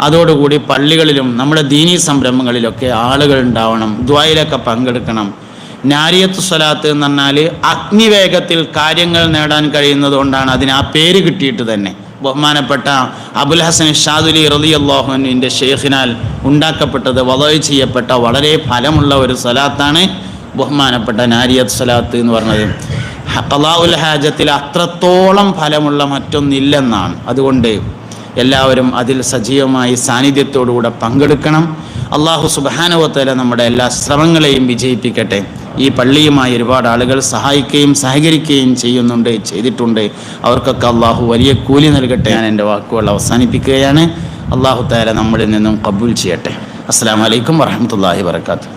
അതോടുകൂടി പള്ളികളിലും നമ്മുടെ ദീനീ സംരംഭങ്ങളിലൊക്കെ ആളുകൾ ഉണ്ടാവണം, ദുആയിലൊക്കെ പങ്കെടുക്കണം. നാരിയത്തു സ്വലാത്ത് എന്ന് പറഞ്ഞാൽ അഗ്നിവേഗത്തിൽ കാര്യങ്ങൾ നേടാൻ കഴിയുന്നത് കൊണ്ടാണ് അതിന് ആ പേര് കിട്ടിയിട്ട് തന്നെ. ബഹുമാനപ്പെട്ട അബുൽ ഹസൻ ഷാദുലി റളിയല്ലാഹു അൻഹുവിൻ്റെ ഷെയ്ഖിനാൽ ഉണ്ടാക്കപ്പെട്ടത് വദഅ് ചെയ്യപ്പെട്ട വളരെ ഫലമുള്ള ഒരു സ്വലാത്താണ് ബഹുമാനപ്പെട്ട നാരിയത്ത് സ്വലാത്ത് എന്ന് പറഞ്ഞത്. ഖളാഉൽ ഹാജത്തിൽ അത്രത്തോളം ഫലമുള്ള മറ്റൊന്നില്ലെന്നാണ്. അതുകൊണ്ട് എല്ലാവരും അതിൽ സജീവമായി സാന്നിധ്യത്തോടുകൂടെ പങ്കെടുക്കണം. അല്ലാഹു സുബ്ഹാനഹു വ തആല നമ്മുടെ എല്ലാ ശ്രമങ്ങളെയും വിജയിപ്പിക്കട്ടെ. ഈ പള്ളിയുമായി ഒരുപാട് ആളുകൾ സഹായിക്കുകയും സഹകരിക്കുകയും ചെയ്തിട്ടുണ്ട്. അവർക്കൊക്കെ അള്ളാഹു വലിയ കൂലി നൽകട്ടെ. ഞാൻ എൻ്റെ വാക്കുകൾ അവസാനിപ്പിക്കുകയാണ്. അല്ലാഹു തആല നമ്മളിൽ നിന്നും ഖബൂൽ ചെയ്യട്ടെ. അസ്സലാമു അലൈക്കും വറഹ്മത്തുള്ളാഹി വബറകാതുഹു.